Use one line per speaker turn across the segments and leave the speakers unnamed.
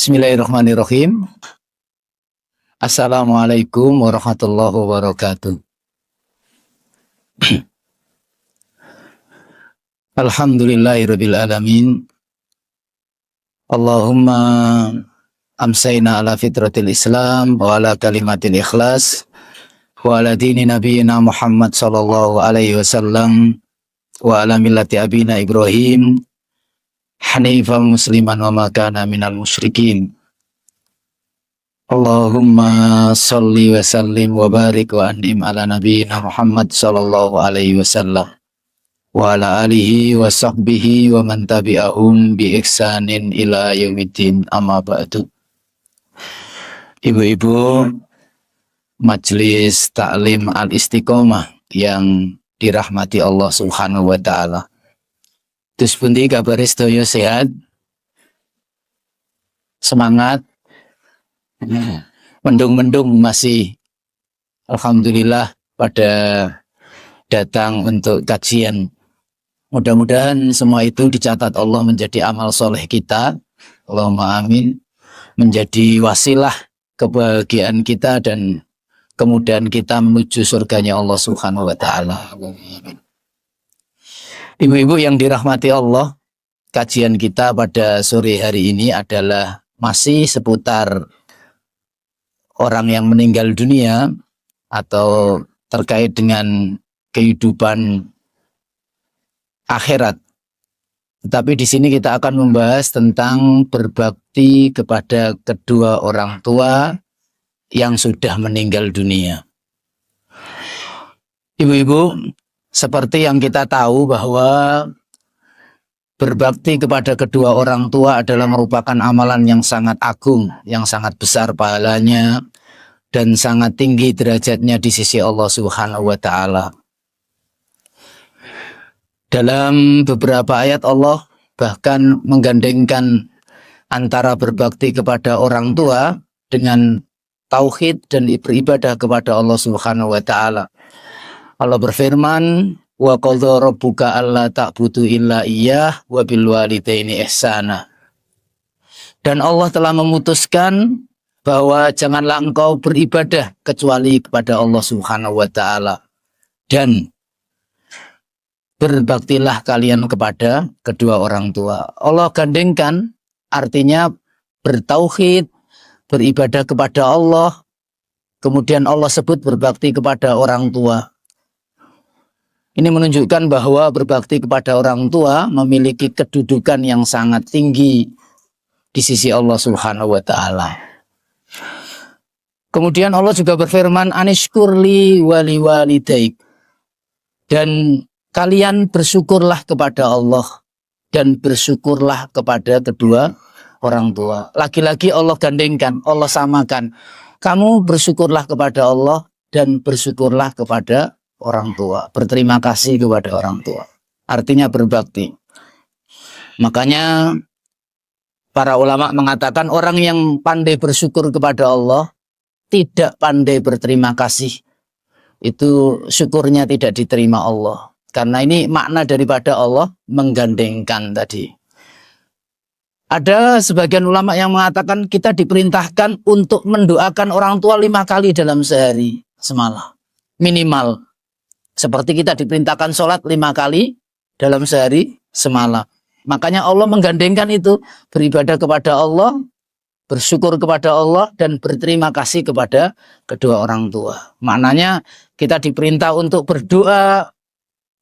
Bismillahirrahmanirrahim. Assalamualaikum warahmatullahi wabarakatuh. Alhamdulillahirabbil alamin. Allahumma amsayna ala fitratil Islam wa ala kalimatil ikhlas wa ala dini nabiyyina Muhammad sallallahu alaihi wasallam wa ala millati abina Ibrahim hanifan musliman wa ma kana minal musyrikin. Allahumma salli wa sallim wa barik wa an'im ala nabiyyina Muhammad sallallahu alaihi wasallam wa ala alihi wa sahbihi wa man tabi'ahum bi ihsanin ila yaumiddin, amma ba'du. Ibu-ibu Majelis Taklim Al-Istiqomah yang dirahmati Allah Subhanahu wa taala. Terus pundi kabar sedaya sehat? Semangat? Mendung-mendung masih alhamdulillah pada datang untuk kajian. Mudah-mudahan semua itu dicatat Allah menjadi amal soleh kita. Allahumma amin. Menjadi wasilah kebahagiaan kita dan kemudahan kita menuju surganya Allah Subhanahu wa taala. Amin. Ibu-ibu yang dirahmati Allah, kajian kita pada sore hari ini adalah masih seputar orang yang meninggal dunia atau terkait dengan kehidupan akhirat. Tetapi di sini kita akan membahas tentang berbakti kepada kedua orang tua yang sudah meninggal dunia. Ibu-ibu, seperti yang kita tahu bahwa berbakti kepada kedua orang tua adalah merupakan amalan yang sangat agung, yang sangat besar pahalanya dan sangat tinggi derajatnya di sisi Allah Subhanahu wa taala. Dalam beberapa ayat Allah bahkan menggandengkan antara berbakti kepada orang tua dengan tauhid dan beribadah kepada Allah Subhanahu wa taala. Allah berfirman, wa qadha rabbuka alla ta'budu illa iyyah wa bil walidaini ihsana. Dan Allah telah memutuskan bahwa janganlah engkau beribadah kecuali kepada Allah Subhanahu wa taala, dan berbaktilah kalian kepada kedua orang tua. Allah gandengkan, artinya bertauhid, beribadah kepada Allah, kemudian Allah sebut berbakti kepada orang tua. Ini menunjukkan bahwa berbakti kepada orang tua memiliki kedudukan yang sangat tinggi di sisi Allah Subhanahu wa taala. Kemudian Allah juga berfirman, anishkurli wali walidaik. Dan kalian bersyukurlah kepada Allah dan bersyukurlah kepada kedua orang tua. Lagi-lagi Allah gandengkan, Allah samakan. Kamu bersyukurlah kepada Allah dan bersyukurlah kepada orang tua. Berterima kasih kepada orang tua. Artinya berbakti. Makanya para ulama mengatakan orang yang pandai bersyukur kepada Allah tidak pandai berterima kasih, itu syukurnya tidak diterima Allah. Karena ini makna daripada Allah menggandengkan tadi. Ada sebagian ulama yang mengatakan kita diperintahkan untuk mendoakan orang tua 5 kali dalam sehari semalam. Minimal. Seperti kita diperintahkan sholat 5 kali dalam sehari semalam. Makanya Allah menggandengkan itu. Beribadah kepada Allah, bersyukur kepada Allah, dan berterima kasih kepada kedua orang tua. Maknanya kita diperintah untuk berdoa,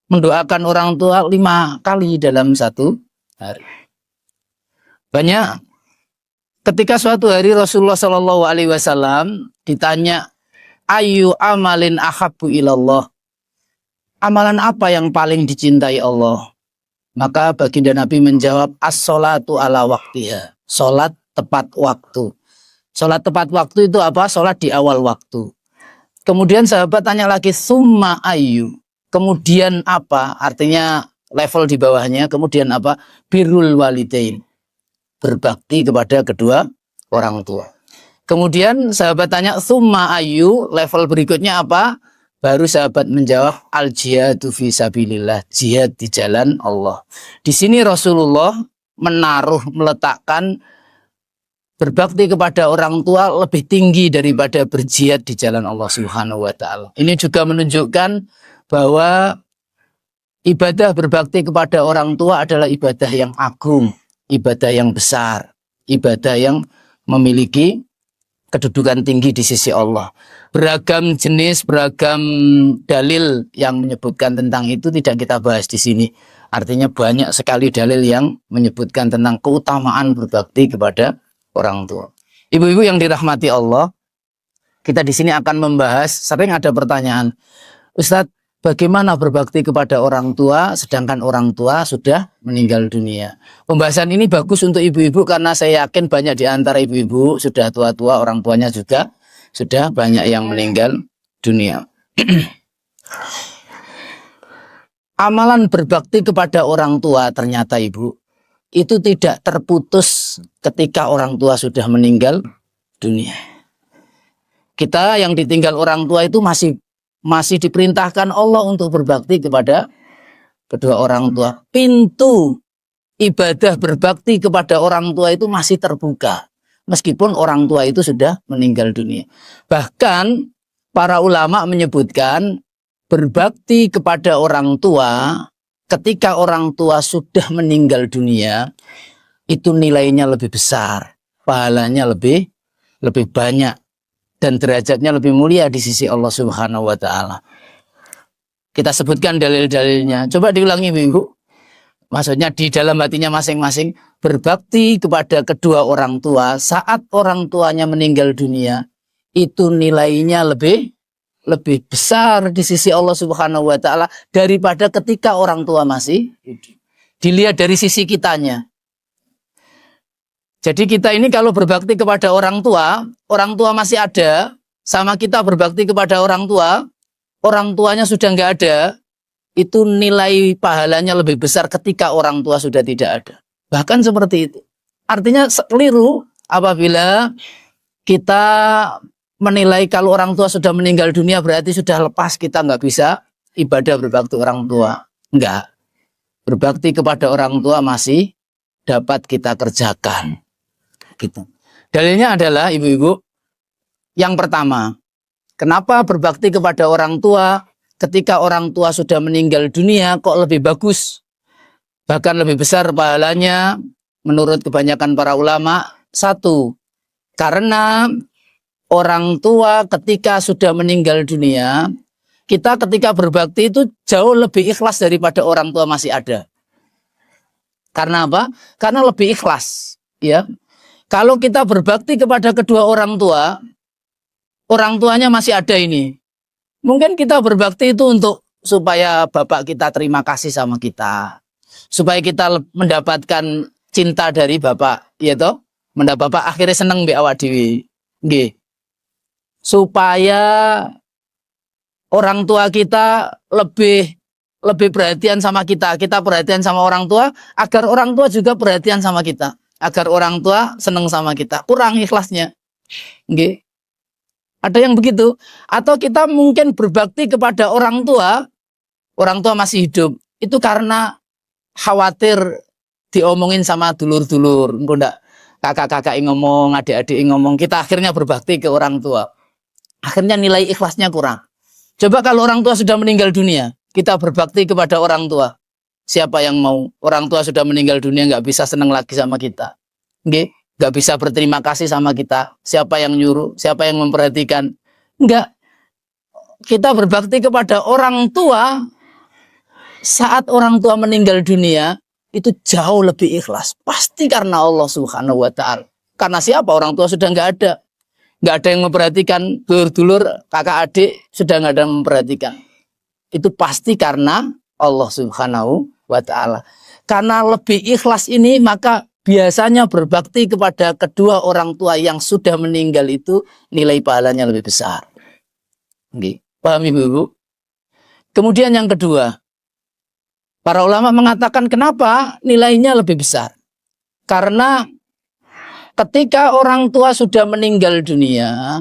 mendoakan orang tua 5 kali dalam satu hari. Banyak ketika suatu hari Rasulullah SAW ditanya, ayu amalin ahabbu ilallah. Amalan apa yang paling dicintai Allah? Maka baginda Nabi menjawab, as-sholatu ala waktiha. Sholat tepat waktu. Sholat tepat waktu itu apa? Sholat di awal waktu. Kemudian sahabat tanya lagi, summa ayu. Kemudian apa? Artinya level di bawahnya. Kemudian apa? Birrul walidain. Berbakti kepada kedua orang tua. Kemudian sahabat tanya, summa ayu. Level berikutnya apa? Baru sahabat menjawab, al-jihadu fi sabilillah, jihad di jalan Allah. Di sini Rasulullah meletakkan berbakti kepada orang tua lebih tinggi daripada berjihad di jalan Allah Subhanahu wa taala. Ini juga menunjukkan bahwa ibadah berbakti kepada orang tua adalah ibadah yang agung, ibadah yang besar, ibadah yang memiliki kedudukan tinggi di sisi Allah. Beragam jenis, beragam dalil yang menyebutkan tentang itu tidak kita bahas di sini. Artinya banyak sekali dalil yang menyebutkan tentang keutamaan berbakti kepada orang tua. Ibu-ibu yang dirahmati Allah, kita di sini akan membahas, sering ada pertanyaan, Ustadz, bagaimana berbakti kepada orang tua sedangkan orang tua sudah meninggal dunia? Pembahasan ini bagus untuk ibu-ibu karena saya yakin banyak di antara ibu-ibu sudah tua-tua, orang tuanya juga sudah banyak yang meninggal dunia. Amalan berbakti kepada orang tua ternyata ibu, itu tidak terputus ketika orang tua sudah meninggal dunia. Kita yang ditinggal orang tua itu masih diperintahkan Allah untuk berbakti kepada kedua orang tua. Pintu ibadah berbakti kepada orang tua itu masih terbuka. Meskipun orang tua itu sudah meninggal dunia. Bahkan para ulama menyebutkan berbakti kepada orang tua ketika orang tua sudah meninggal dunia itu nilainya lebih besar, pahalanya lebih banyak dan derajatnya lebih mulia di sisi Allah Subhanahu wa taala. Kita sebutkan dalil-dalilnya. Coba diulangi Ibu. Maksudnya di dalam hatinya masing-masing berbakti kepada kedua orang tua saat orang tuanya meninggal dunia itu nilainya lebih besar di sisi Allah Subhanahu wa taala daripada ketika orang tua masih hidup. Dilihat dari sisi kitanya. Jadi kita ini kalau berbakti kepada orang tua masih ada, sama kita berbakti kepada orang tuanya sudah nggak ada, itu nilai pahalanya lebih besar ketika orang tua sudah tidak ada. Bahkan seperti itu. Artinya keliru apabila kita menilai kalau orang tua sudah meninggal dunia berarti sudah lepas, kita nggak bisa ibadah berbakti orang tua. Enggak. Berbakti kepada orang tua masih dapat kita kerjakan. Gitu. Dalilnya adalah ibu-ibu, yang pertama, kenapa berbakti kepada orang tua ketika orang tua sudah meninggal dunia kok lebih bagus, bahkan lebih besar pahalanya menurut kebanyakan para ulama? Satu, karena orang tua ketika sudah meninggal dunia, kita ketika berbakti itu jauh lebih ikhlas daripada orang tua masih ada. Karena apa? Karena lebih ikhlas, ya. Kalau kita berbakti kepada kedua orang tuanya masih ada ini. Mungkin kita berbakti itu untuk supaya bapak kita terima kasih sama kita. Supaya kita mendapatkan cinta dari bapak, ya toh? Bapak akhirnya seneng mbek awak dhewe. Nggih. Supaya orang tua kita lebih perhatian sama kita perhatian sama orang tua, agar orang tua juga perhatian sama kita. Agar orang tua senang sama kita. Kurang ikhlasnya. Nggih. Ada yang begitu. Atau kita mungkin berbakti kepada orang tua masih hidup. Itu karena khawatir diomongin sama dulur-dulur. Engko ndak kakak-kakak ngomong, adik-adik ngomong, kita akhirnya berbakti ke orang tua. Akhirnya nilai ikhlasnya kurang. Coba kalau orang tua sudah meninggal dunia, kita berbakti kepada orang tua. Siapa yang mau? Orang tua sudah meninggal dunia nggak bisa senang lagi sama kita. Nggak bisa berterima kasih sama kita. Siapa yang nyuruh? Siapa yang memperhatikan? Nggak. Kita berbakti kepada orang tua saat orang tua meninggal dunia itu jauh lebih ikhlas. Pasti karena Allah Subhanahu wa taala. Karena siapa? Orang tua sudah nggak ada. Nggak ada yang memperhatikan, dulur-dulur, kakak adik sudah nggak ada yang memperhatikan. Itu pasti karena Allah Subhanahu wa ta'ala. Karena lebih ikhlas ini, maka biasanya berbakti kepada kedua orang tua yang sudah meninggal itu nilai pahalanya lebih besar. Oke, paham ibu-ibu? Kemudian yang kedua, para ulama mengatakan kenapa nilainya lebih besar? Karena ketika orang tua sudah meninggal dunia,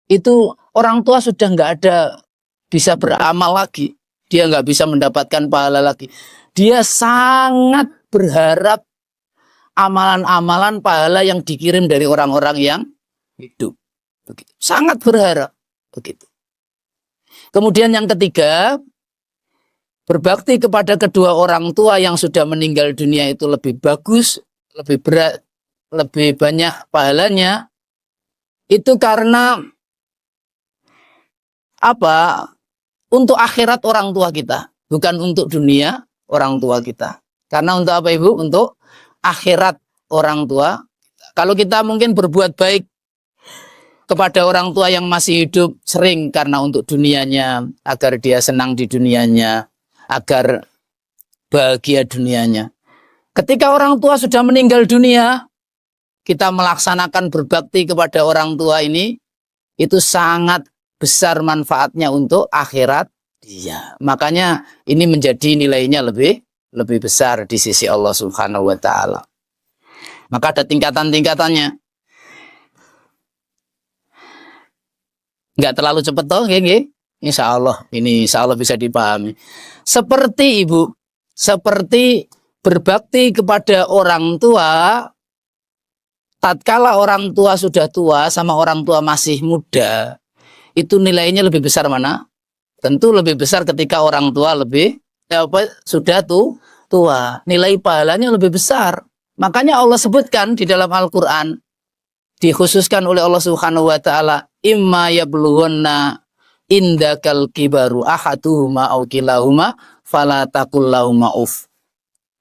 itu orang tua sudah nggak ada bisa beramal lagi. Dia nggak bisa mendapatkan pahala lagi. Dia sangat berharap amalan-amalan pahala yang dikirim dari orang-orang yang hidup. Begitu. Sangat berharap. Begitu. Kemudian yang ketiga, berbakti kepada kedua orang tua yang sudah meninggal dunia itu lebih bagus, lebih berat, lebih banyak pahalanya. Itu karena apa? Untuk akhirat orang tua kita, bukan untuk dunia orang tua kita. Karena untuk apa Ibu? Untuk akhirat orang tua. Kalau kita mungkin berbuat baik kepada orang tua yang masih hidup sering karena untuk dunianya, agar dia senang di dunianya, agar bahagia dunianya. Ketika orang tua sudah meninggal dunia, kita melaksanakan berbakti kepada orang tua ini, itu sangat besar manfaatnya untuk akhirat dia. Makanya ini menjadi nilainya lebih besar di sisi Allah Subhanahu wa taala. Maka ada tingkatan-tingkatannya. Enggak terlalu cepat toh, nggih. Insya Allah bisa dipahami. Seperti Ibu, seperti berbakti kepada orang tua, tatkala orang tua sudah tua sama orang tua masih muda, itu nilainya lebih besar mana? Tentu lebih besar ketika orang tua sudah tua. Nilai pahalanya lebih besar. Makanya Allah sebutkan di dalam Al-Quran, dikhususkan oleh Allah Subhanahu wa taala, imma yablughunna indakal kibaru ahaduhuma aw kilahuma fala taqul lahuma uf.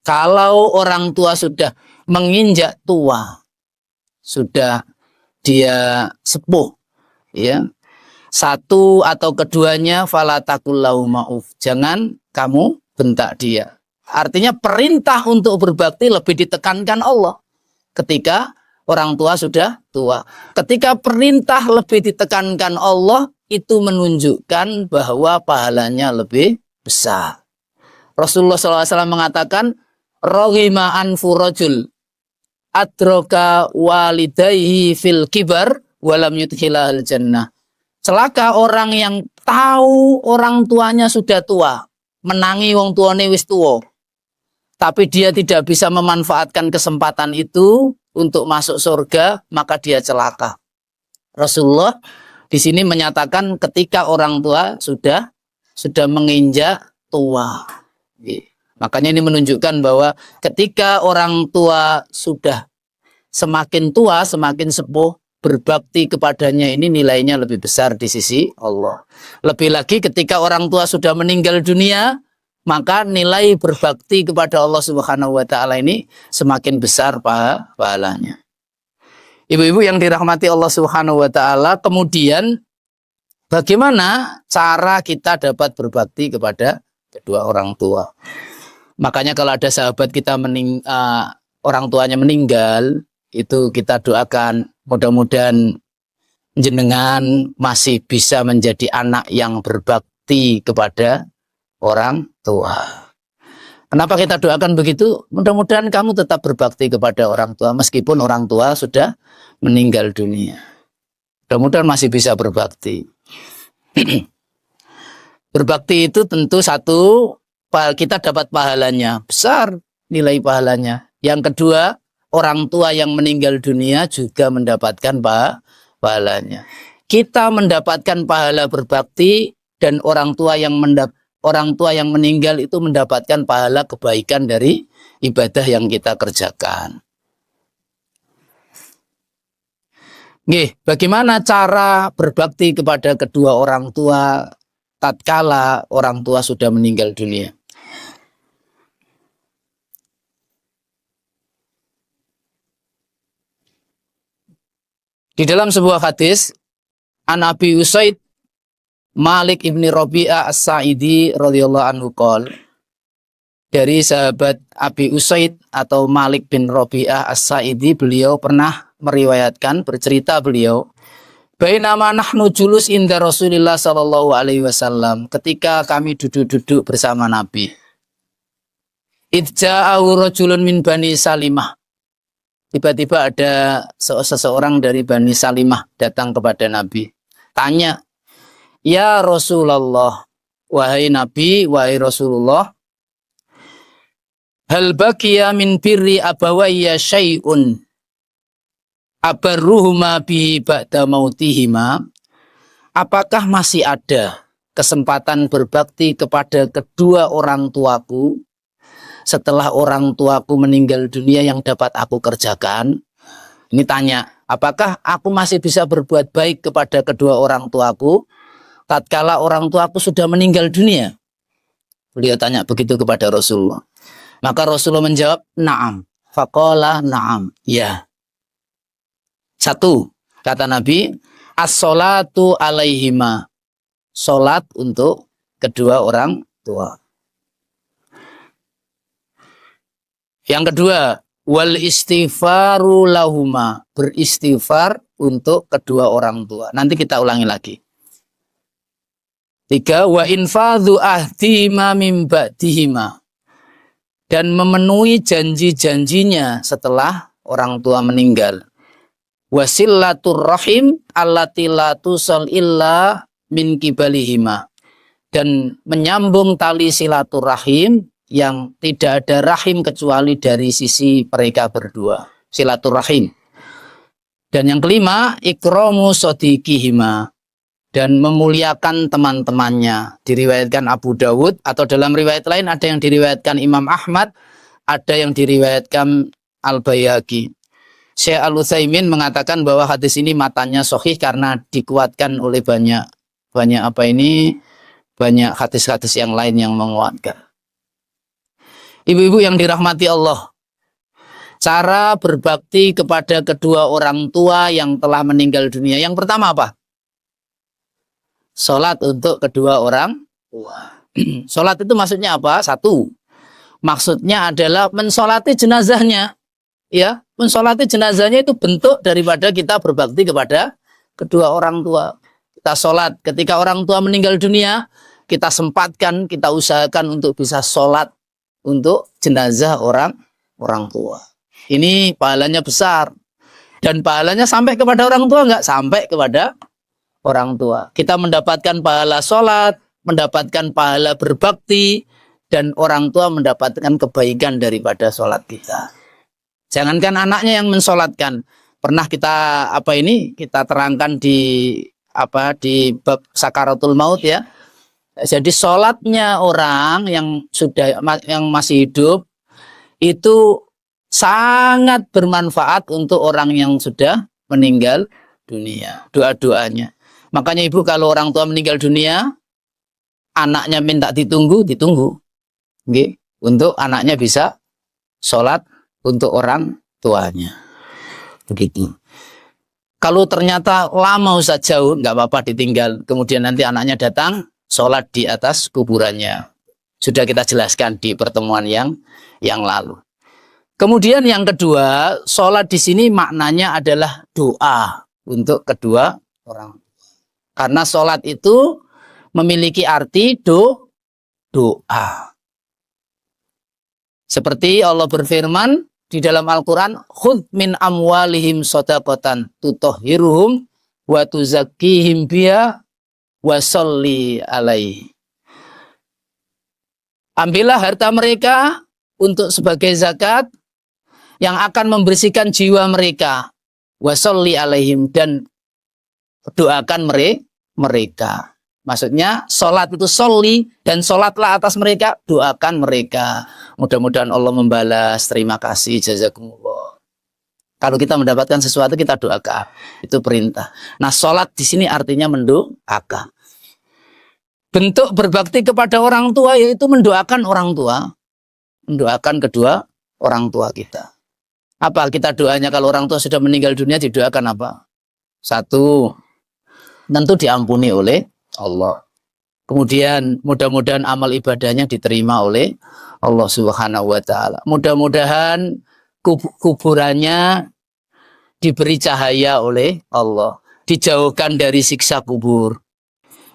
Kalau orang tua sudah menginjak tua, sudah dia sepuh, ya, satu atau keduanya, fala taqul lahuma uf. Jangan kamu bentak dia. Artinya perintah untuk berbakti lebih ditekankan Allah ketika orang tua sudah tua. Ketika perintah lebih ditekankan Allah, itu menunjukkan bahwa pahalanya lebih besar. Rasulullah SAW mengatakan, rohima anfu rajul adroka walidayhi fil kibar walam yudkhilahal jannah. Celaka orang yang tahu orang tuanya sudah tua, menangi wong tuane wis tua, tapi dia tidak bisa memanfaatkan kesempatan itu untuk masuk surga, maka dia celaka. Rasulullah di sini menyatakan ketika orang tua sudah menginjak tua. Makanya ini menunjukkan bahwa ketika orang tua sudah semakin tua, semakin sepuh, berbakti kepadanya ini nilainya lebih besar di sisi Allah. Lebih lagi ketika orang tua sudah meninggal dunia, maka nilai berbakti kepada Allah Subhanahu wa taala ini semakin besar pahalanya. Ibu-ibu yang dirahmati Allah Subhanahu wa taala, kemudian bagaimana cara kita dapat berbakti kepada kedua orang tua? Makanya kalau ada sahabat kita orang tuanya meninggal, itu kita doakan mudah-mudahan jenengan masih bisa menjadi anak yang berbakti kepada orang tua. Kenapa kita doakan begitu? Mudah-mudahan kamu tetap berbakti kepada orang tua meskipun orang tua sudah meninggal dunia. Mudah-mudahan masih bisa berbakti. Berbakti itu tentu satu, kita dapat pahalanya, besar nilai pahalanya. Yang kedua, orang tua yang meninggal dunia juga mendapatkan pahalanya. Kita mendapatkan pahala berbakti dan orang tua yang meninggal itu mendapatkan pahala kebaikan dari ibadah yang kita kerjakan. Nggih, bagaimana cara berbakti kepada kedua orang tua tatkala orang tua sudah meninggal dunia? Di dalam sebuah hadis, an Abi Usaid Malik ibni Rabi'ah as-Sa'idi radhiyallahu anhu qol, dari sahabat Abi Usaid atau Malik bin Rabi'ah as-Sa'idi, beliau pernah meriwayatkan, bercerita beliau, bainama nahnu julus inda Rasulillah sallallahu alaihi wasallam, ketika kami duduk-duduk bersama Nabi, idja'ahu rajulun min Bani Salimah, tiba-tiba ada seseorang dari Bani Salimah datang kepada Nabi, tanya, ya Rasulullah, wahai Nabi, wahai Rasulullah, Hal baqiya min birri abawayya syai'un abarruhuma bihi ba'da mautihima. Apakah masih ada kesempatan berbakti kepada kedua orang tuaku setelah orang tuaku meninggal dunia yang dapat aku kerjakan? Ini tanya, apakah aku masih bisa berbuat baik kepada kedua orang tuaku tatkala orang tuaku sudah meninggal dunia? Beliau tanya begitu kepada Rasulullah. Maka Rasulullah menjawab, na'am. Faqala na'am. Ya. Satu, kata Nabi, as-sholatu alaihima. Sholat untuk kedua orang tua. Yang kedua, wal istighfaru lahuma. Beristighfar untuk kedua orang tua. Nanti kita ulangi lagi. Tiga, wa infadhu ahdihima min ba'dihima. Dan memenuhi janji-janjinya setelah orang tua meninggal. Wasillatur rahim allati la tusal illa min kibalihima. Dan menyambung tali silaturahim yang tidak ada rahim kecuali dari sisi mereka berdua. Silaturahim. Dan yang kelima, ikramu sodikihima. Dan memuliakan teman-temannya. Diriwayatkan Abu Dawud, atau dalam riwayat lain ada yang diriwayatkan Imam Ahmad, ada yang diriwayatkan Al-Baihaqi. Syekh Al-Utsaimin mengatakan bahwa hadis ini matanya sahih karena dikuatkan oleh banyak hadis-hadis yang lain yang menguatkan. Ibu-ibu yang dirahmati Allah, cara berbakti kepada kedua orang tua yang telah meninggal dunia. Yang pertama apa? Sholat untuk kedua orang tua. Sholat itu maksudnya apa? Satu, maksudnya adalah mensolati jenazahnya. Ya, mensolati jenazahnya itu bentuk daripada kita berbakti kepada kedua orang tua. Kita sholat ketika orang tua meninggal dunia, kita sempatkan, kita usahakan untuk bisa sholat untuk jenazah orang tua. Ini pahalanya besar. Dan pahalanya sampai kepada orang tua enggak? Sampai kepada orang tua. Kita mendapatkan pahala sholat, mendapatkan pahala berbakti, dan orang tua mendapatkan kebaikan daripada sholat kita. Jangankan anaknya yang mensolatkan. Pernah kita kita terangkan di bab sakaratul maut ya. Jadi sholatnya orang yang masih hidup itu sangat bermanfaat untuk orang yang sudah meninggal dunia. Doa-doanya. Makanya ibu kalau orang tua meninggal dunia, anaknya minta ditunggu. Okay. Untuk anaknya bisa sholat untuk orang tuanya. Begitu. Kalau ternyata lama usah jauh, nggak apa-apa ditinggal. Kemudian nanti anaknya datang, sholat di atas kuburannya. Sudah kita jelaskan di pertemuan yang lalu. Kemudian yang kedua, sholat di sini maknanya adalah doa untuk kedua orang tua. Karena sholat itu memiliki arti doa. Seperti Allah berfirman di dalam Al-Quran, khudh min amwalihim shadaqatan tutahhiruhum wa tuzakkihim biha wa sholli alaihi. Ambillah harta mereka untuk sebagai zakat yang akan membersihkan jiwa mereka. Wa sholli alaihim, dan doakan mereka. Maksudnya sholat itu sholli, dan sholatlah atas mereka, doakan mereka. Mudah-mudahan Allah membalas, terima kasih, jazakumullah. Kalau kita mendapatkan sesuatu kita doakan, itu perintah. Nah, sholat di sini artinya mendoakan. Bentuk berbakti kepada orang tua yaitu mendoakan orang tua, mendoakan kedua orang tua kita. Apa kita doanya kalau orang tua sudah meninggal dunia, didoakan apa? Satu, tentu diampuni oleh Allah. Kemudian mudah-mudahan amal ibadahnya diterima oleh Allah Subhanahu wa taala. Mudah-mudahan kuburannya diberi cahaya oleh Allah, dijauhkan dari siksa kubur.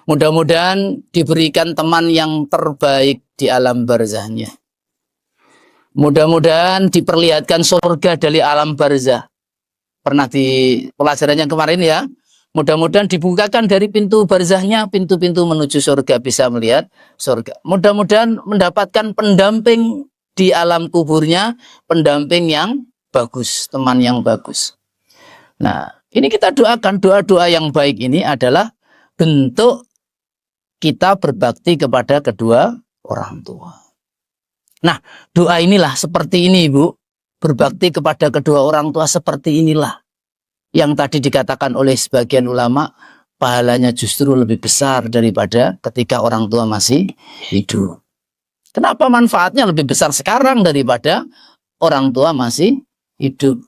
Mudah-mudahan diberikan teman yang terbaik di alam barzahnya. Mudah-mudahan diperlihatkan surga dari alam barzah. Pernah di pelajaran yang kemarin ya. Mudah-mudahan dibukakan dari pintu barzahnya, pintu-pintu menuju surga, bisa melihat surga. Mudah-mudahan mendapatkan pendamping di alam kuburnya pendamping yang bagus, teman yang bagus. Nah, ini kita doakan, doa-doa yang baik ini adalah bentuk kita berbakti kepada kedua orang tua. Nah, doa inilah seperti ini, Ibu. Berbakti kepada kedua orang tua seperti inilah yang tadi dikatakan oleh sebagian ulama, pahalanya justru lebih besar daripada ketika orang tua masih hidup. Kenapa manfaatnya lebih besar sekarang daripada orang tua masih hidup?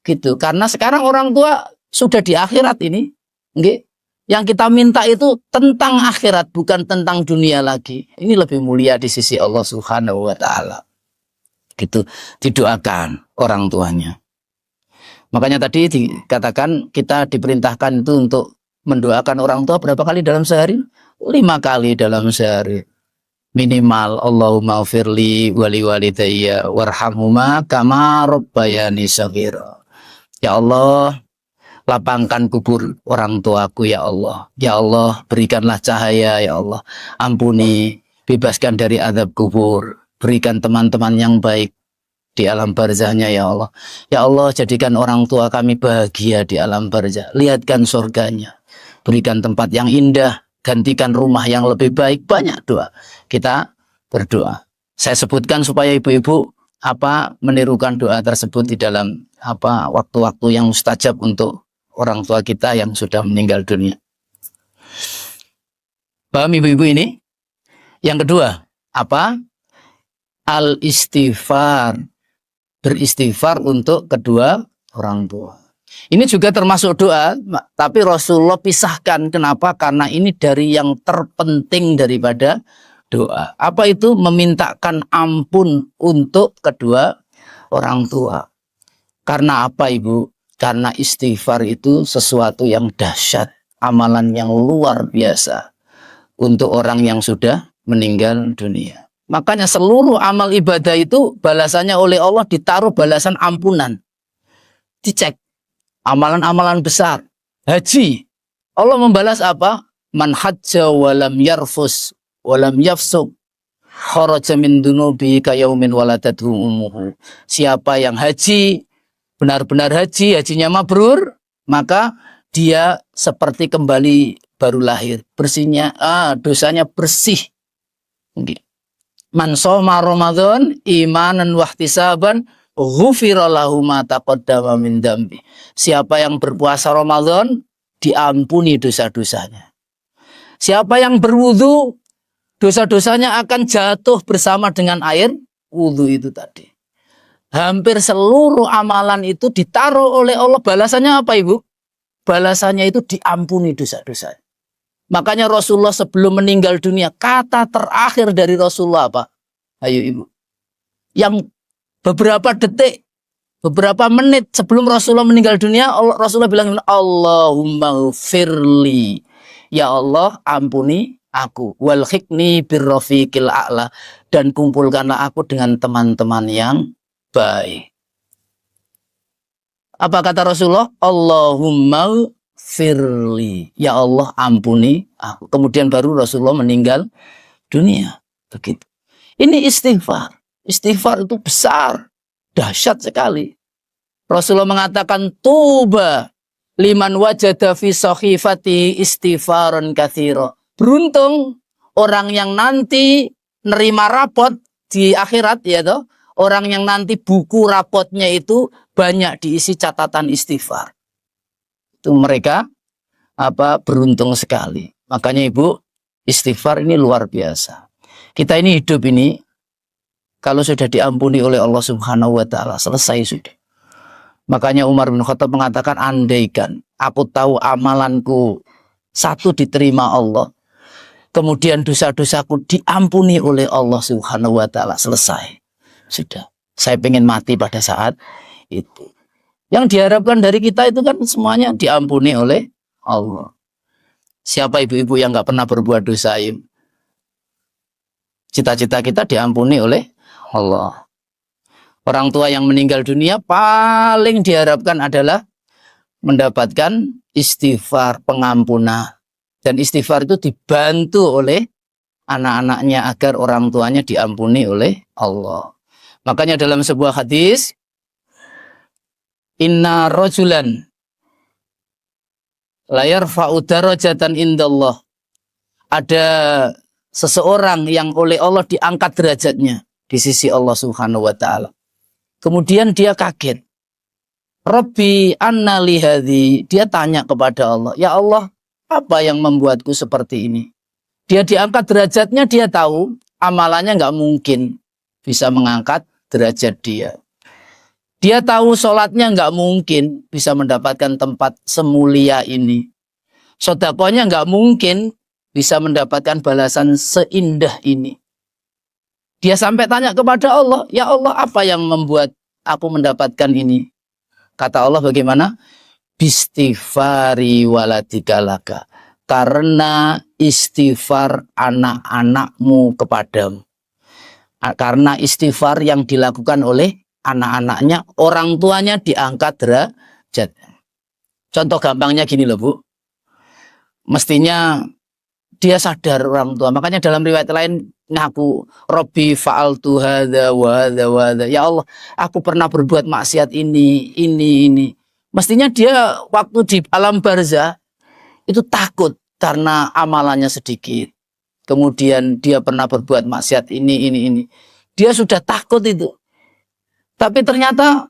Gitu. Karena sekarang orang tua sudah di akhirat ini. Nggih. Yang kita minta itu tentang akhirat, bukan tentang dunia lagi. Ini lebih mulia di sisi Allah Subhanahu wa taala. Gitu. Didoakan orang tuanya. Makanya tadi dikatakan kita diperintahkan itu untuk mendoakan orang tua berapa kali dalam sehari? 5 kali dalam sehari. Minimal Allahumma ufirli wali walidayya warhamhuma kama rabbayani shaghira. Ya Allah, lapangkan kubur orang tuaku ya Allah. Ya Allah, berikanlah cahaya ya Allah. Ampuni, bebaskan dari azab kubur. Berikan teman-teman yang baik di alam barzahnya ya Allah. Ya Allah, jadikan orang tua kami bahagia di alam barzah. Lihatkan surganya. Berikan tempat yang indah. Gantikan rumah yang lebih baik. Banyak doa. Kita berdoa. Saya sebutkan supaya ibu-ibu menirukan doa tersebut di dalam waktu-waktu yang mustajab untuk orang tua kita yang sudah meninggal dunia. Paham ibu-ibu ini? Yang kedua, al-istighfar. Beristighfar untuk kedua orang tua. Ini juga termasuk doa, tapi Rasulullah pisahkan. Kenapa? Karena ini dari yang terpenting daripada doa. Apa itu? Memintakan ampun untuk kedua orang tua. Karena apa, Ibu? Karena istighfar itu sesuatu yang dahsyat, amalan yang luar biasa untuk orang yang sudah meninggal dunia. Makanya seluruh amal ibadah itu balasannya oleh Allah ditaruh balasan ampunan. Dicek. Amalan-amalan besar. Haji. Allah membalas apa? Man hajja walam yarfus walam yafsuk kharaja min dunubi kayaumin waladatuhu ummuhu. Siapa yang haji, benar-benar haji, hajinya mabrur, maka dia seperti kembali baru lahir. Bersihnya, dosanya bersih. Man shoma Ramadan imanan wahtisaban ghufira lahu ma taqaddama min dzambi. Siapa yang berpuasa Ramadan diampuni dosa-dosanya. Siapa yang berwudu dosa-dosanya akan jatuh bersama dengan air wudu itu tadi. Hampir seluruh amalan itu ditaruh oleh Allah. Balasannya apa, Ibu? Balasannya itu diampuni dosa-dosanya. Makanya Rasulullah sebelum meninggal dunia, kata terakhir dari Rasulullah apa? Ayo Ibu. Yang beberapa detik, beberapa menit sebelum Rasulullah meninggal dunia, Rasulullah bilang, Allahumma firli. Ya Allah, ampuni aku. Walhiqni birrafiqil a'la. Dan kumpulkanlah aku dengan teman-teman yang baik. Apa kata Rasulullah? Allahumma firli. Ya Allah, ampuni aku. Kemudian baru Rasulullah meninggal dunia. Begitu. Ini istighfar. Istighfar itu besar, dahsyat sekali. Rasulullah mengatakan, tuba liman wajada fi sakhifati istighfaran katsira. Beruntung orang yang nanti nerima rapot di akhirat, ya toh, orang yang nanti buku rapotnya itu banyak diisi catatan istighfar. Itu mereka beruntung sekali. Makanya Ibu, istighfar ini luar biasa. Kita ini hidup ini kalau sudah diampuni oleh Allah Subhanahu wa taala, selesai sudah. Makanya Umar bin Khattab mengatakan, andaikan aku tahu amalanku satu diterima Allah, kemudian dosa-dosaku diampuni oleh Allah Subhanahu wa taala, selesai. Sudah. Saya pengen mati pada saat itu. Yang diharapkan dari kita itu kan semuanya diampuni oleh Allah. Siapa ibu-ibu yang nggak pernah berbuat dosa? Cita-cita kita diampuni oleh Allah. Orang tua yang meninggal dunia paling diharapkan adalah mendapatkan istighfar, pengampunan. Dan istighfar itu dibantu oleh anak-anaknya agar orang tuanya diampuni oleh Allah. Makanya dalam sebuah hadis, inna rajulan la yarfa'u darajatan indallah. Ada seseorang yang oleh Allah diangkat derajatnya di sisi Allah Subhanahu wa taala. Kemudian dia kaget. Rabbi anna li hadhi. Dia tanya kepada Allah, "Ya Allah, apa yang membuatku seperti ini?" Dia diangkat derajatnya, dia tahu amalannya nggak mungkin bisa mengangkat derajat dia. Dia tahu sholatnya nggak mungkin bisa mendapatkan tempat semulia ini. Sedekahnya nggak mungkin bisa mendapatkan balasan seindah ini. Dia sampai tanya kepada Allah, "Ya Allah, apa yang membuat aku mendapatkan ini?" Kata Allah bagaimana? Bistighfari waladikalaka. Karena istighfar anak-anakmu kepadamu. Karena istighfar yang dilakukan oleh anak-anaknya, orang tuanya diangkat derajat. Contoh gampangnya gini loh Bu. Mestinya dia sadar orang tua. Makanya dalam riwayat lain ngaku, Robbi fa'altu hadza wa hadza wa hadza. Ya Allah, aku pernah berbuat maksiat ini. Mestinya dia waktu di alam barzah itu takut karena amalannya sedikit. Kemudian dia pernah berbuat maksiat ini. Dia sudah takut itu. Tapi ternyata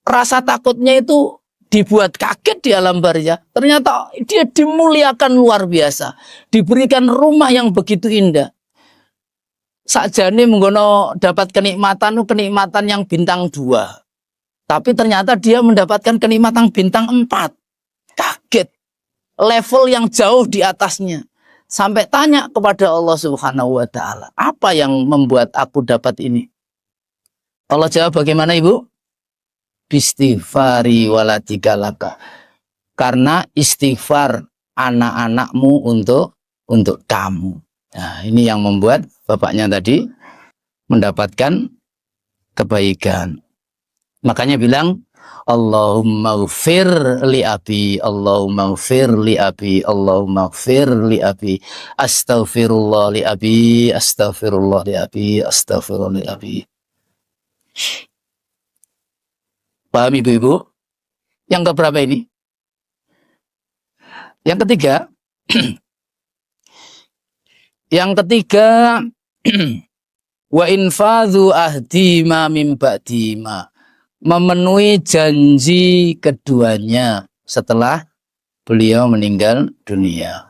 rasa takutnya itu dibuat kaget di alam barzah. Ternyata dia dimuliakan luar biasa. Diberikan rumah yang begitu indah. Sakjane menggono dapat kenikmatan yang bintang 2. Tapi ternyata dia mendapatkan kenikmatan bintang 4. Kaget. Level yang jauh di atasnya. Sampai tanya kepada Allah Subhanahu wa taala, "Apa yang membuat aku dapat ini?" Allah jawab bagaimana Ibu? Bistighfari waladikalaka. Karena istighfar anak-anakmu untuk kamu. Nah, ini yang membuat bapaknya tadi mendapatkan kebaikan. Makanya bilang, Allahumma ghfir li abi, Allahumma ghfir li abi, Allahumma ghfir li abi, astaghfirullah li abi, astaghfirullah li abi, astaghfirullah li abi. Paham Ibu-ibu? Yang keberapa ini? Yang ketiga, wa infadhu ahdima mim ba'dima. Memenuhi janji keduanya setelah beliau meninggal dunia.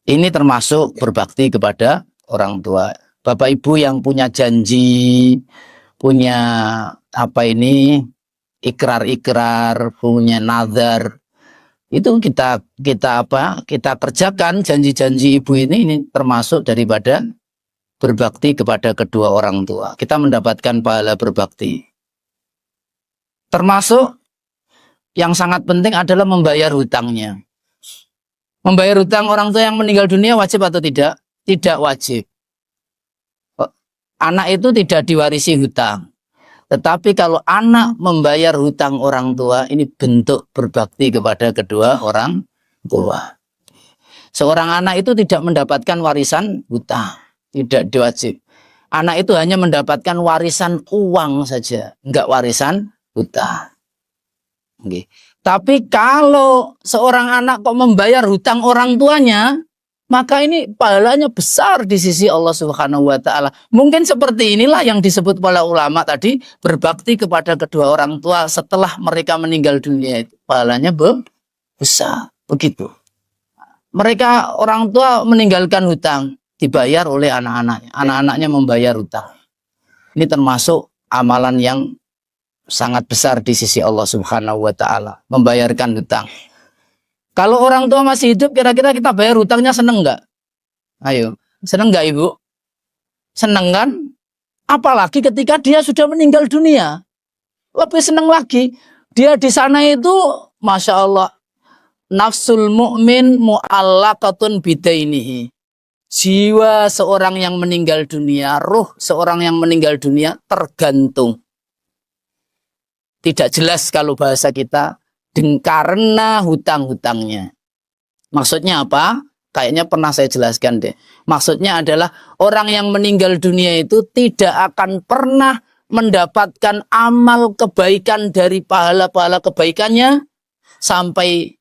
Ini termasuk berbakti kepada orang tua. Bapak Ibu yang punya janji, punya ikrar-ikrar, punya nazar, itu kita kerjakan janji-janji Ibu ini termasuk daripada berbakti kepada kedua orang tua. Kita mendapatkan pahala berbakti. Termasuk yang sangat penting adalah membayar hutangnya. Membayar hutang orang tua yang meninggal dunia wajib atau tidak? Tidak wajib. Anak itu tidak diwarisi hutang. Tetapi kalau anak membayar hutang orang tua, ini bentuk berbakti kepada kedua orang tua. Seorang anak itu tidak mendapatkan warisan hutang. Tidak diwajib. Anak itu hanya mendapatkan warisan uang saja. Enggak warisan hutang. Okay. Tapi kalau seorang anak kok membayar hutang orang tuanya, maka ini pahalanya besar di sisi Allah Subhanahu wa taala. Mungkin seperti inilah yang disebut para ulama tadi, berbakti kepada kedua orang tua setelah mereka meninggal dunia itu. Pahalanya besar, begitu. Mereka orang tua meninggalkan hutang, dibayar oleh anak-anaknya. Anak-anaknya membayar hutang. Ini termasuk amalan yang sangat besar di sisi Allah Subhanahu wa taala, membayarkan hutang. Kalau orang tua masih hidup, kira-kira kita bayar hutangnya seneng nggak? Ayo, seneng nggak Ibu? Seneng kan? Apalagi ketika dia sudah meninggal dunia, lebih seneng lagi. Dia di sana itu, masya Allah, nafsul mu'min mu'allaqatun bidainihi. Jiwa seorang yang meninggal dunia, ruh seorang yang meninggal dunia tergantung. Tidak jelas kalau bahasa kita, karena hutang-hutangnya. Maksudnya apa? kayaknya pernah saya jelaskan deh. Maksudnya adalah orang yang meninggal dunia itu tidak akan pernah mendapatkan amal kebaikan dari pahala-pahala kebaikannya sampai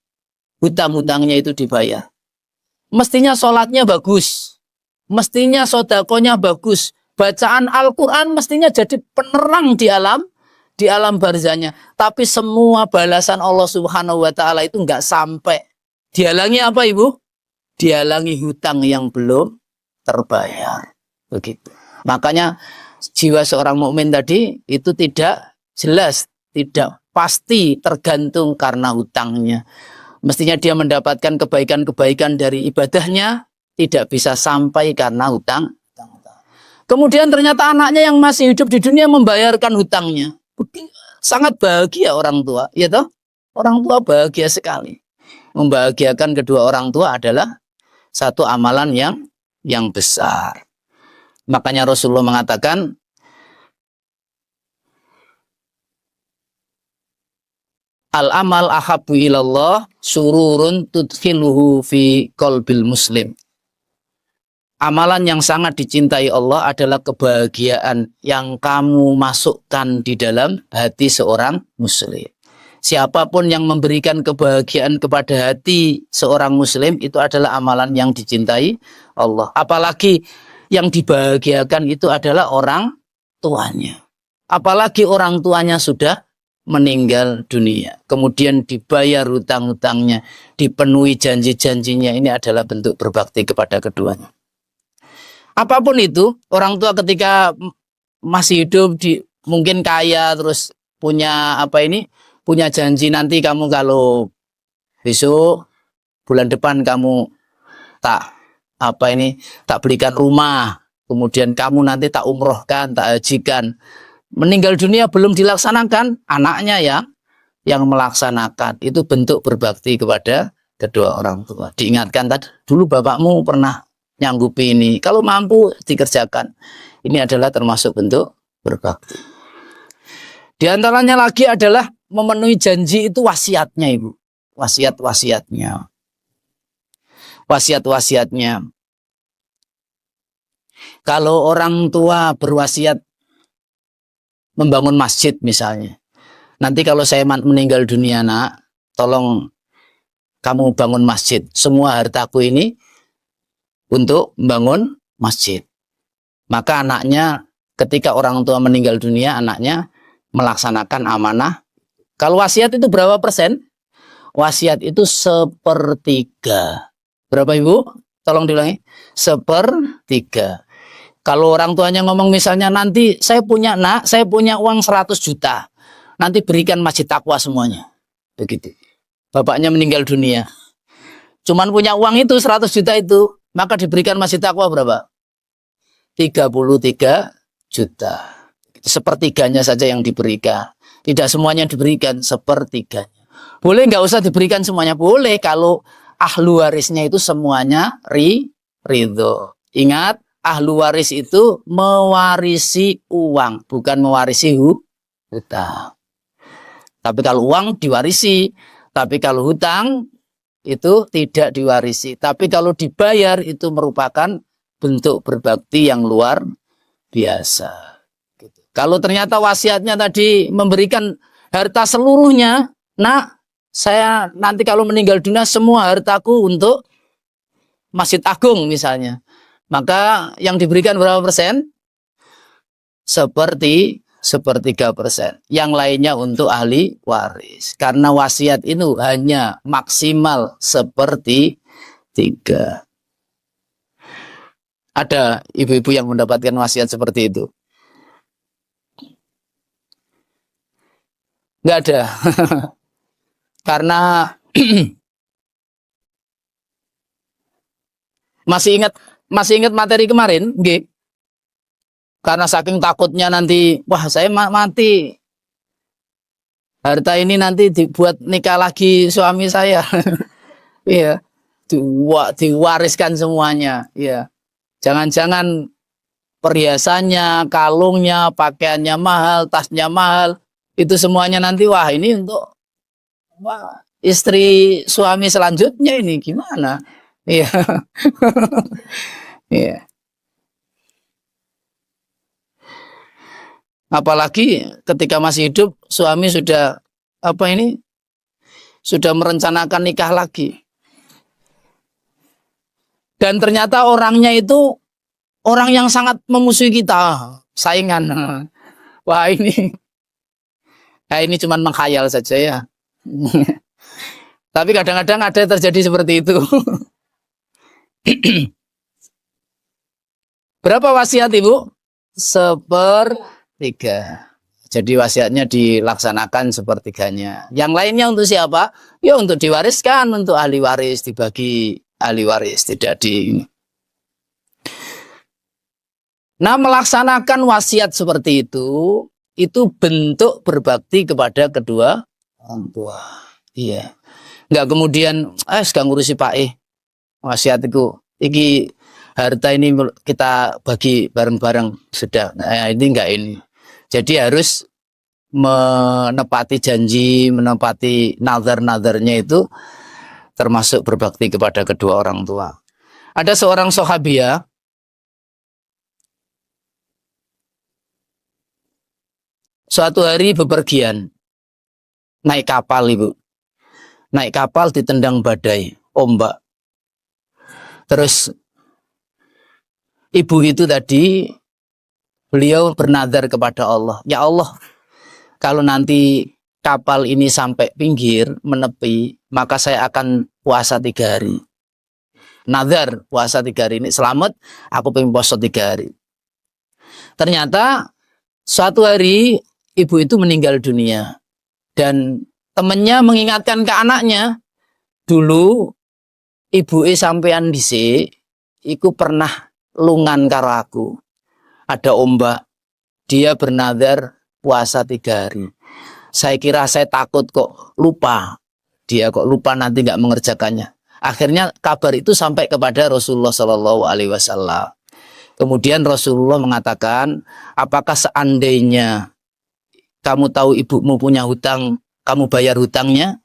hutang-hutangnya itu dibayar. Mestinya sholatnya bagus, mestinya sodakonya bagus, bacaan Al-Quran mestinya jadi penerang di alam barzahnya. Tapi semua balasan Allah Subhanahu wa Ta'ala itu nggak sampai. Dihalangi apa, Ibu? Dihalangi hutang yang belum terbayar. Begitu. Makanya jiwa seorang mukmin tadi itu tidak jelas, tidak pasti, tergantung karena hutangnya. Mestinya dia mendapatkan kebaikan-kebaikan dari ibadahnya, tidak bisa sampai karena hutang. Kemudian ternyata anaknya yang masih hidup di dunia membayarkan hutangnya. Sangat bahagia orang tua, ya toh? Orang tua bahagia sekali. Membahagiakan kedua orang tua adalah satu amalan yang besar. Makanya Rasulullah mengatakan, al-amal ahabbu ilallah sururun tudkhiluhu fi qalbil muslim. Amalan yang sangat dicintai Allah adalah kebahagiaan yang kamu masukkan di dalam hati seorang muslim. Siapapun yang memberikan kebahagiaan kepada hati seorang muslim itu adalah amalan yang dicintai Allah. Apalagi yang dibahagiakan itu adalah orang tuanya. Apalagi orang tuanya sudah meninggal dunia. Kemudian dibayar hutang-hutangnya, dipenuhi janji-janjinya. Ini adalah bentuk berbakti kepada keduanya. Apapun itu, orang tua ketika masih hidup mungkin kaya, terus punya punya janji nanti kamu kalau besok bulan depan kamu tak belikan rumah, kemudian kamu nanti tak umrohkan, tak hajikan. Meninggal dunia belum dilaksanakan, anaknya yang melaksanakan. Itu bentuk berbakti kepada kedua orang tua. Diingatkan tadi, dulu bapakmu pernah nyanggupi ini, kalau mampu dikerjakan. Ini adalah termasuk bentuk berbakti. Di antaranya lagi adalah memenuhi janji, itu wasiatnya, Ibu. Wasiat-wasiatnya. Wasiat-wasiatnya. Kalau orang tua berwasiat membangun masjid misalnya, nanti kalau saya meninggal dunia, nak, tolong kamu bangun masjid. Semua hartaku ini untuk membangun masjid. Maka anaknya, ketika orang tua meninggal dunia, anaknya melaksanakan amanah. Kalau wasiat itu berapa persen? Wasiat itu 1/3. Berapa, Ibu? Tolong diulangi. 1/3. Kalau orang tuanya ngomong misalnya, nanti saya punya uang 100 juta. Nanti berikan masjid takwa semuanya. Begitu. Bapaknya meninggal dunia. Cuman punya uang itu 100 juta itu. Maka diberikan masjid takwa berapa? 33 juta. 1/3-nya saja yang diberikan. Tidak semuanya diberikan, 1/3-nya. Boleh nggak usah diberikan semuanya? Boleh kalau ahlu warisnya itu semuanya ridho. Ingat, ahlu waris itu mewarisi uang, bukan mewarisi hutang. Tapi kalau uang diwarisi, tapi kalau hutang itu tidak diwarisi. Tapi kalau dibayar itu merupakan bentuk berbakti yang luar biasa. Gitu. Kalau ternyata wasiatnya tadi memberikan harta seluruhnya, nak, saya nanti kalau meninggal dunia semua hartaku untuk Masjid Agung misalnya. Maka yang diberikan berapa persen? 1/3%. Yang lainnya untuk ahli waris. Karena wasiat itu hanya maksimal 1/3. Ada ibu-ibu yang mendapatkan wasiat seperti itu? Nggak ada. Karena masih ingat materi kemarin, nggih. Karena saking takutnya nanti, wah saya mati, harta ini nanti dibuat nikah lagi suami saya. Iya, diwariskan semuanya. Iya, jangan-jangan perhiasannya, kalungnya, pakaiannya mahal, tasnya mahal, itu semuanya nanti, wah ini untuk istri suami selanjutnya ini gimana? Iya. Iya. Apalagi ketika masih hidup suami sudah apa ini sudah merencanakan nikah lagi. Dan ternyata orangnya itu orang yang sangat memusuhi kita, saingan. Wah ini cuman menghayal saja ya. Tapi kadang-kadang ada yang terjadi seperti itu. Berapa wasiat Ibu? 1/3. Jadi wasiatnya dilaksanakan 1/3-nya. Yang lainnya untuk siapa? Ya untuk diwariskan, untuk ahli waris, dibagi ahli waris, tidak di. Nah, melaksanakan wasiat seperti itu bentuk berbakti kepada kedua orang tua. Iya. Enggak kemudian, sekarang ngurusi Pak wasiat itu, iki harta ini kita bagi bareng-bareng sudah. Nah, ini enggak ini. Jadi harus menepati janji, menepati nazar-nazarnya itu termasuk berbakti kepada kedua orang tua. Ada seorang sahabiah suatu hari bepergian naik kapal Ibu. Naik kapal ditendang badai, ombak. Terus ibu itu tadi beliau bernazar kepada Allah, ya Allah, kalau nanti kapal ini sampai pinggir menepi, maka saya akan puasa 3 hari. Nazar puasa 3 hari ini selamat, aku pengen puasa 3 hari. Ternyata suatu hari ibu itu meninggal dunia dan temennya mengingatkan ke anaknya, dulu ibu sampean dhisik iku pernah lungan karo aku. Ada ombak, dia bernazar puasa 3 hari. Saya kira saya takut kok lupa. Dia kok lupa nanti nggak mengerjakannya. Akhirnya kabar itu sampai kepada Rasulullah Shallallahu Alaihi Wasallam. Kemudian Rasulullah mengatakan, apakah seandainya kamu tahu ibumu punya hutang, kamu bayar hutangnya?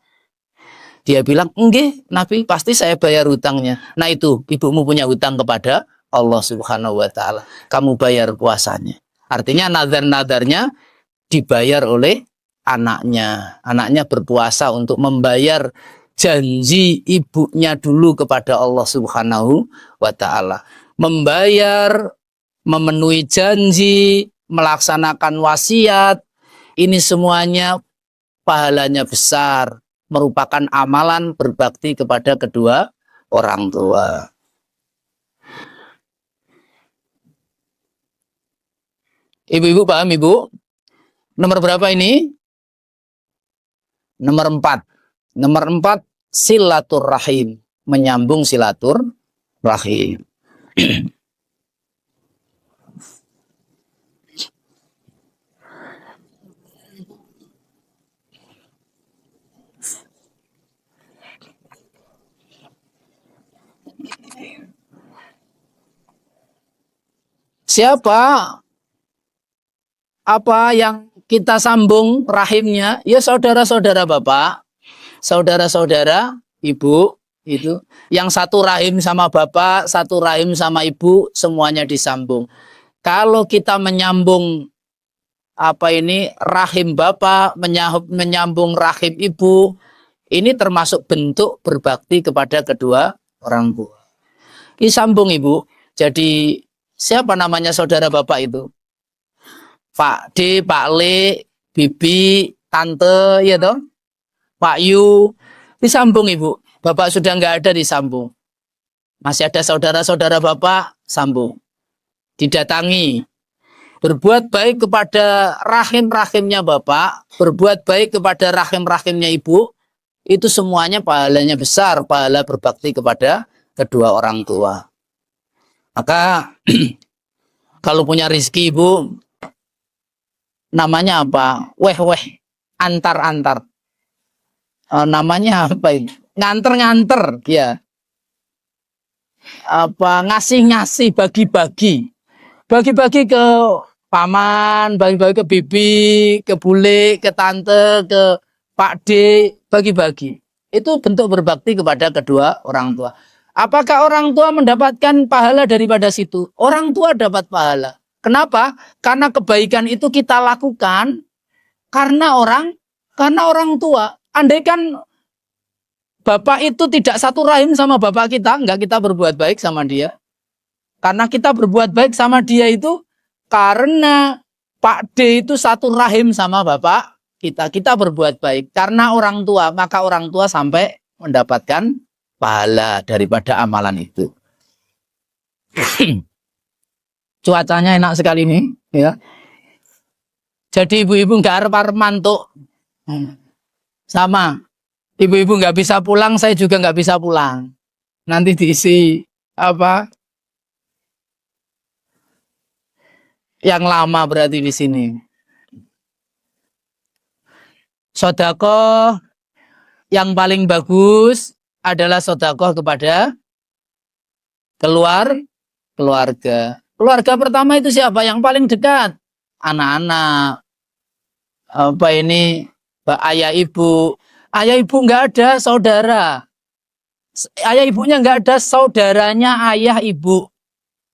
Dia bilang, enggak, Nabi, pasti saya bayar hutangnya. Nah itu, ibumu punya hutang kepada Allah Subhanahu wa Ta'ala. Kamu bayar puasanya. Artinya nazar-nazarnya dibayar oleh anaknya. Anaknya berpuasa untuk membayar janji ibunya dulu kepada Allah Subhanahu wa Ta'ala. Membayar, memenuhi janji, melaksanakan wasiat, ini semuanya pahalanya besar, merupakan amalan berbakti kepada kedua orang tua. Ibu-ibu paham Ibu? Nomor berapa ini? Nomor 4. Nomor 4, silaturrahim. Menyambung silaturrahim. Siapa apa yang kita sambung rahimnya? Ya saudara-saudara bapak, saudara-saudara ibu, itu yang satu rahim sama bapak, satu rahim sama ibu, semuanya disambung. Kalau kita menyambung apa ini rahim bapak, menyambung rahim ibu, ini termasuk bentuk berbakti kepada kedua orang tua. Disambung Ibu. Jadi siapa namanya saudara bapak itu? Pak D, Pak Le, Bibi, Tante, ya toh? Pak Yu. Disambung Ibu. Bapak sudah nggak ada, disambung. Masih ada saudara-saudara bapak, sambung. Didatangi. Berbuat baik kepada rahim-rahimnya bapak, berbuat baik kepada rahim-rahimnya ibu, itu semuanya pahalanya besar, pahala berbakti kepada kedua orang tua. Maka kalau punya rezeki ibu, namanya apa? Weh-weh, antar-antar. Namanya apa ini? Nganter-nganter, ya. Apa ngasih-ngasih, bagi-bagi. Bagi-bagi ke paman, bagi-bagi ke bibi, ke bule, ke tante, ke Pak D, bagi-bagi. Itu bentuk berbakti kepada kedua orang tua. Apakah orang tua mendapatkan pahala daripada situ? Orang tua dapat pahala. Kenapa? Karena kebaikan itu kita lakukan karena orang tua. Andaikan bapak itu tidak satu rahim sama bapak kita, enggak kita berbuat baik sama dia. Karena kita berbuat baik sama dia itu karena Pak D itu satu rahim sama bapak kita. Kita berbuat baik karena orang tua, maka orang tua sampai mendapatkan pahala daripada amalan itu. Cuacanya enak sekali nih, ya. Jadi ibu-ibu nggak arep-arep mantuk. Sama, ibu-ibu nggak bisa pulang, saya juga nggak bisa pulang. Nanti diisi apa? Yang lama berarti di sini. Sedekah yang paling bagus adalah sedekah kepada keluarga. Keluarga pertama itu siapa? Yang paling dekat. Anak-anak. Apa ini? Ayah ibu. Ayah ibu nggak ada saudara. Ayah ibunya nggak ada saudaranya ayah ibu.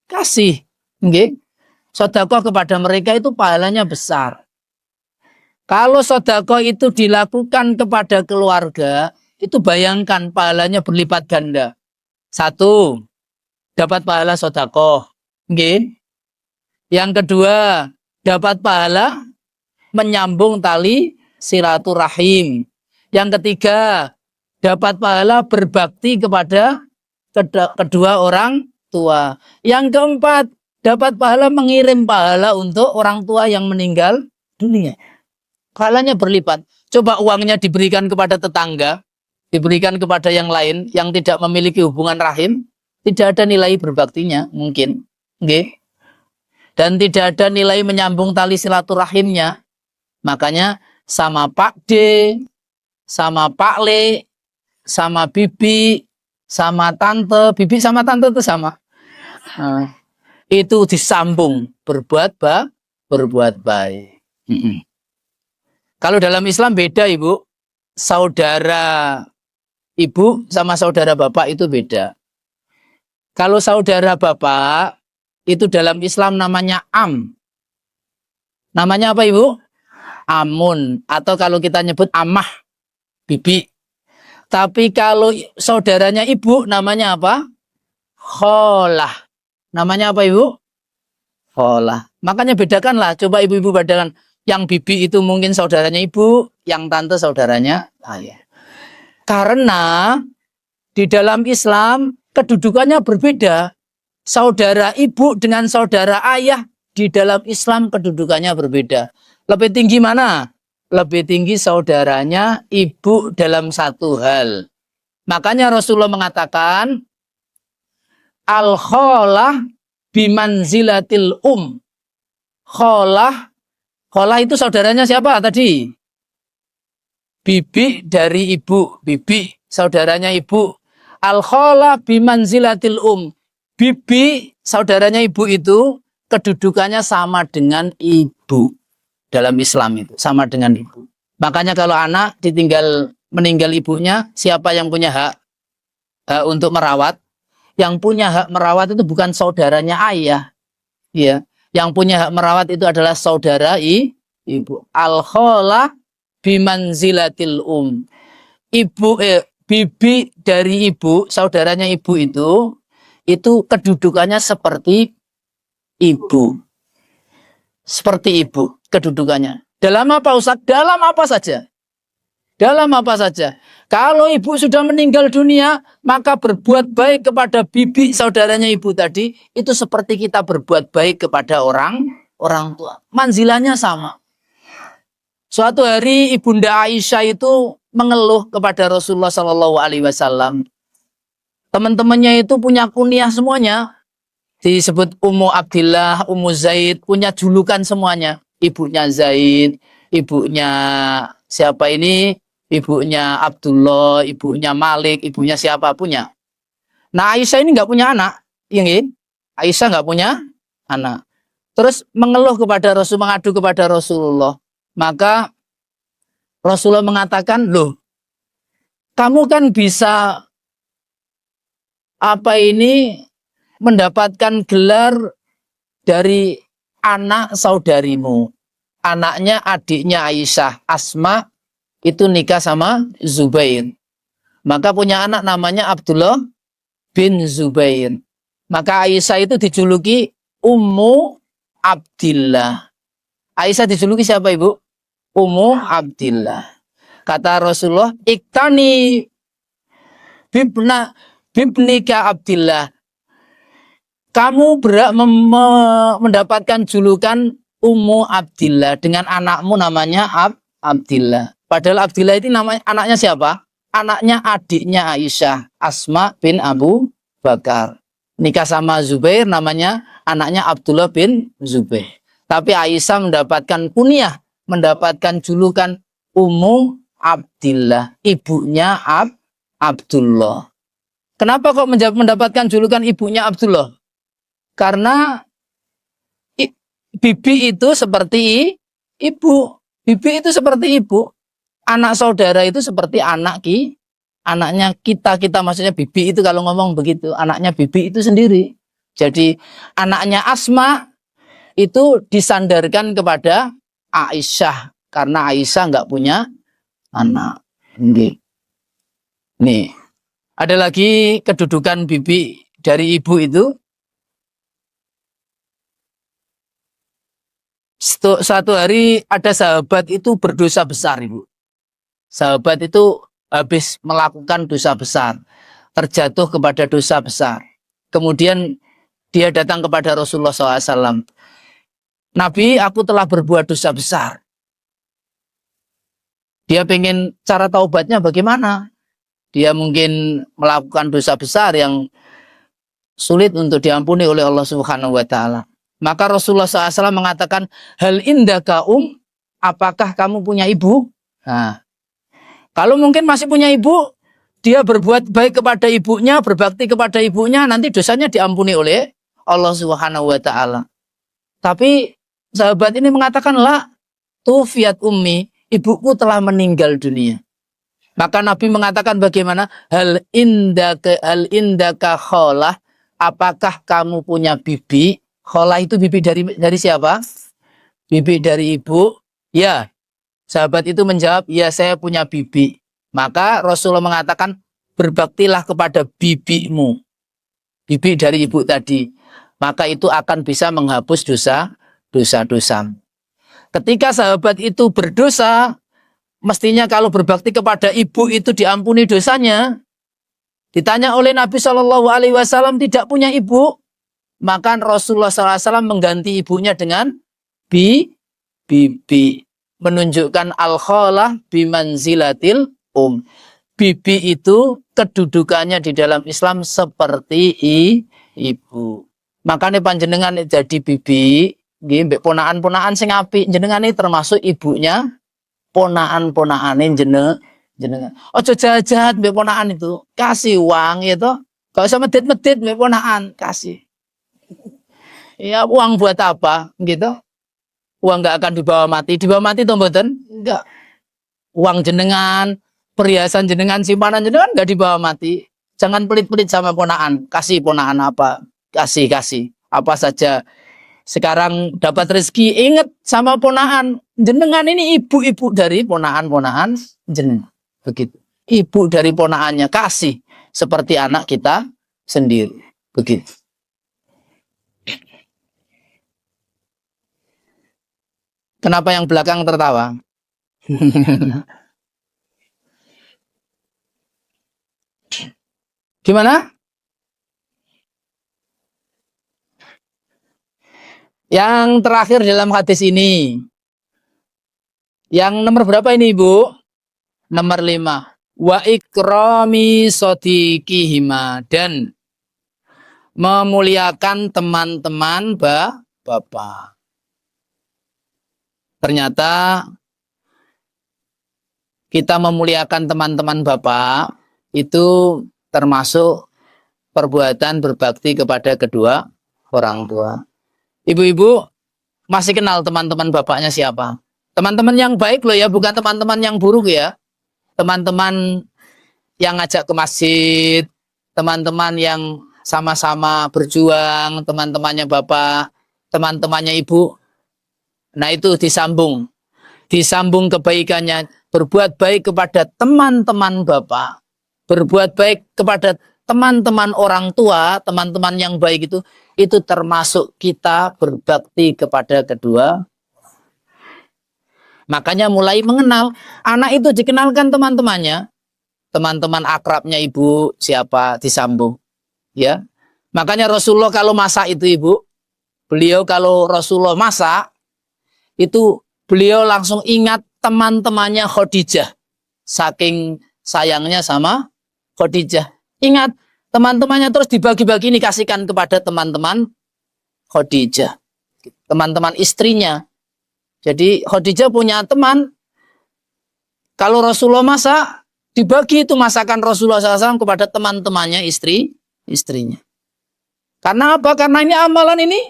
Kasih. Okay? Sedekah kepada mereka itu pahalanya besar. Kalau sedekah itu dilakukan kepada keluarga, itu bayangkan pahalanya berlipat ganda. Satu, dapat pahala sedekah. Okay? Yang kedua, dapat pahala menyambung tali silaturahim. Yang ketiga, dapat pahala berbakti kepada kedua orang tua. Yang keempat, dapat pahala mengirim pahala untuk orang tua yang meninggal dunia. Pahalanya berlipat. Coba uangnya diberikan kepada tetangga, diberikan kepada yang lain yang tidak memiliki hubungan rahim, tidak ada nilai berbaktinya mungkin. Okay? Dan tidak ada nilai menyambung tali silaturahimnya. Makanya sama Pak D, sama Pak Le, sama Bibi, sama Tante. Bibi sama Tante itu sama. Nah, itu disambung berbuat baik. Kalau dalam Islam beda, Ibu. Saudara ibu sama saudara bapak itu beda. Kalau saudara bapak itu dalam Islam namanya am. Namanya apa, Ibu? Amun. Atau kalau kita nyebut amah, bibi. Tapi kalau saudaranya ibu namanya apa? Kholah. Namanya apa, Ibu? Kholah. Makanya bedakanlah. Coba ibu-ibu bedakan. Yang bibi itu mungkin saudaranya ibu, yang tante saudaranya ayah. Karena di dalam Islam kedudukannya berbeda. Saudara ibu dengan saudara ayah di dalam Islam kedudukannya berbeda. Lebih tinggi mana? Lebih tinggi saudaranya ibu dalam satu hal. Makanya Rasulullah mengatakan, al-kholah bimanzilatil Kholah itu saudaranya siapa tadi? Bibi dari ibu. Bibi saudaranya ibu. Al-kholah bimanzilatil Bibi saudaranya ibu itu kedudukannya sama dengan ibu. Dalam Islam itu sama dengan ibu. Makanya kalau anak meninggal ibunya, siapa yang punya hak untuk merawat? Yang punya hak merawat itu bukan saudaranya ayah. Ya. Yang punya hak merawat itu adalah saudara ibu. Al-kholah bimanzilatil bibi dari ibu, saudaranya ibu itu kedudukannya seperti ibu. Seperti ibu kedudukannya. Dalam apa, Ustaz? Dalam apa saja. Dalam apa saja. Kalau ibu sudah meninggal dunia, maka berbuat baik kepada bibi saudaranya ibu tadi, itu seperti kita berbuat baik kepada orang tua. Manzilahnya sama. Suatu hari Ibunda Aisyah itu mengeluh kepada Rasulullah SAW. Teman-temannya itu punya kunyah semuanya. Disebut Ummu Abdillah, Ummu Zaid, punya julukan semuanya. Ibunya Zaid, ibunya siapa ini? Ibunya Abdullah, ibunya Malik, ibunya siapa punya. Nah Aisyah ini nggak punya anak, ingin Aisyah nggak punya anak. Terus mengeluh kepada Rasul, mengadu kepada Rasulullah. Maka Rasulullah mengatakan, loh, kamu kan bisa apa ini mendapatkan gelar dari anak saudarimu. Anaknya adiknya Aisyah, Asma, itu nikah sama Zubair. Maka punya anak namanya Abdullah bin Zubair. Maka Aisyah itu dijuluki Ummu Abdillah. Aisyah dijuluki siapa ibu? Ummu Abdillah. Kata Rasulullah, iktani bibnika Abdillah. Kamu mendapatkan julukan Ummu Abdillah dengan anakmu namanya Abdillah. Padahal Abdillah itu namanya anaknya siapa? Anaknya adiknya Aisyah, Asma bin Abu Bakar. Nikah sama Zubair, namanya anaknya Abdullah bin Zubair. Tapi Aisyah mendapatkan kunyah, mendapatkan julukan Ummu Abdillah, ibunya Abdullah. Kenapa kok mendapatkan julukan ibunya Abdullah? Karena bibi itu seperti ibu. Bibi itu seperti ibu. Anak saudara itu seperti anaknya kita maksudnya bibi itu kalau ngomong begitu. Anaknya bibi itu sendiri. Jadi anaknya Asma itu disandarkan kepada Aisyah. Karena Aisyah nggak punya anak. Nih, ada lagi kedudukan bibi dari ibu itu. Suatu hari ada sahabat itu berdosa besar, ibu. Sahabat itu habis melakukan dosa besar, terjatuh kepada dosa besar. Kemudian dia datang kepada Rasulullah SAW. Nabi, aku telah berbuat dosa besar. Dia pengen cara taubatnya bagaimana? Dia mungkin melakukan dosa besar yang sulit untuk diampuni oleh Allah Subhanahu wa Ta'ala. Maka Rasulullah SAW mengatakan, hal indaka apakah kamu punya ibu? Nah, kalau mungkin masih punya ibu, dia berbuat baik kepada ibunya, berbakti kepada ibunya, nanti dosanya diampuni oleh Allah Subhanahu wa Ta'ala. Tapi sahabat ini mengatakan, la tufiyat ummi, ibuku telah meninggal dunia. Maka Nabi mengatakan bagaimana? Hal indaka kholah, apakah kamu punya bibi? Kholah itu bibi dari siapa? Bibi dari ibu. Ya, sahabat itu menjawab, ya saya punya bibi. Maka Rasulullah mengatakan, berbaktilah kepada bibimu. Bibi dari ibu tadi. Maka itu akan bisa menghapus dosa-dosa. Ketika sahabat itu berdosa, mestinya kalau berbakti kepada ibu itu diampuni dosanya. Ditanya oleh Nabi SAW, tidak punya ibu. Maka Rasulullah SAW mengganti ibunya dengan bibi. Menunjukkan al-kholah bimanzilatil Bibi itu kedudukannya di dalam Islam seperti ibu. Makanya panjenengan jadi bibi, nggih ponaan-ponaan sing apik, jenengan ini termasuk ibunya ponaan-ponaan jenengan. Ojo jahat-jahat mbek ponaan itu. Kasih uang ya toh. Gak usah medit-medit mbek ponaan, kasih. Ya uang buat apa gitu? Uang nggak akan dibawa mati toh mboten? Enggak. Uang jenengan, perhiasan jenengan, simpanan jenengan nggak dibawa mati. Jangan pelit-pelit sama ponaan. Kasih ponaan apa? Kasih. Apa saja. Sekarang dapat rezeki, ingat sama ponaan. Jenengan ini ibu-ibu dari ponaan-ponaan jenengan. Begitu. Ibu dari ponaannya, kasih. Seperti anak kita sendiri. Begitu. Kenapa yang belakang tertawa? Gimana? Yang terakhir dalam hadis ini. Yang nomor berapa ini, Ibu? Nomor 5. Wa ikrami sodiqihima, dan memuliakan teman-teman bapak. Ternyata kita memuliakan teman-teman bapak itu termasuk perbuatan berbakti kepada kedua orang tua. Ibu-ibu masih kenal teman-teman bapaknya siapa? Teman-teman yang baik loh ya, bukan teman-teman yang buruk ya. Teman-teman yang ngajak ke masjid, teman-teman yang sama-sama berjuang, teman-temannya bapak, teman-temannya ibu. Nah itu disambung. Disambung kebaikannya. Berbuat baik kepada teman-teman bapak. Berbuat baik kepada teman-teman orang tua, teman-teman yang baik itu termasuk kita berbakti kepada kedua. Makanya mulai mengenal. Anak itu dikenalkan teman-temannya. Teman-teman akrabnya ibu siapa, disambung. Ya, makanya Rasulullah kalau masak itu ibu, beliau kalau Rasulullah masak itu beliau langsung ingat teman-temannya Khadijah, saking sayangnya sama Khadijah. Ingat teman-temannya terus dibagi-bagi dikasihkan kepada teman-teman Khadijah, teman-teman istrinya. Jadi Khadijah punya teman, kalau Rasulullah masak dibagi itu masakan Rasulullah SAW kepada teman-temannya istrinya. Karena apa? Karena ini amalan ini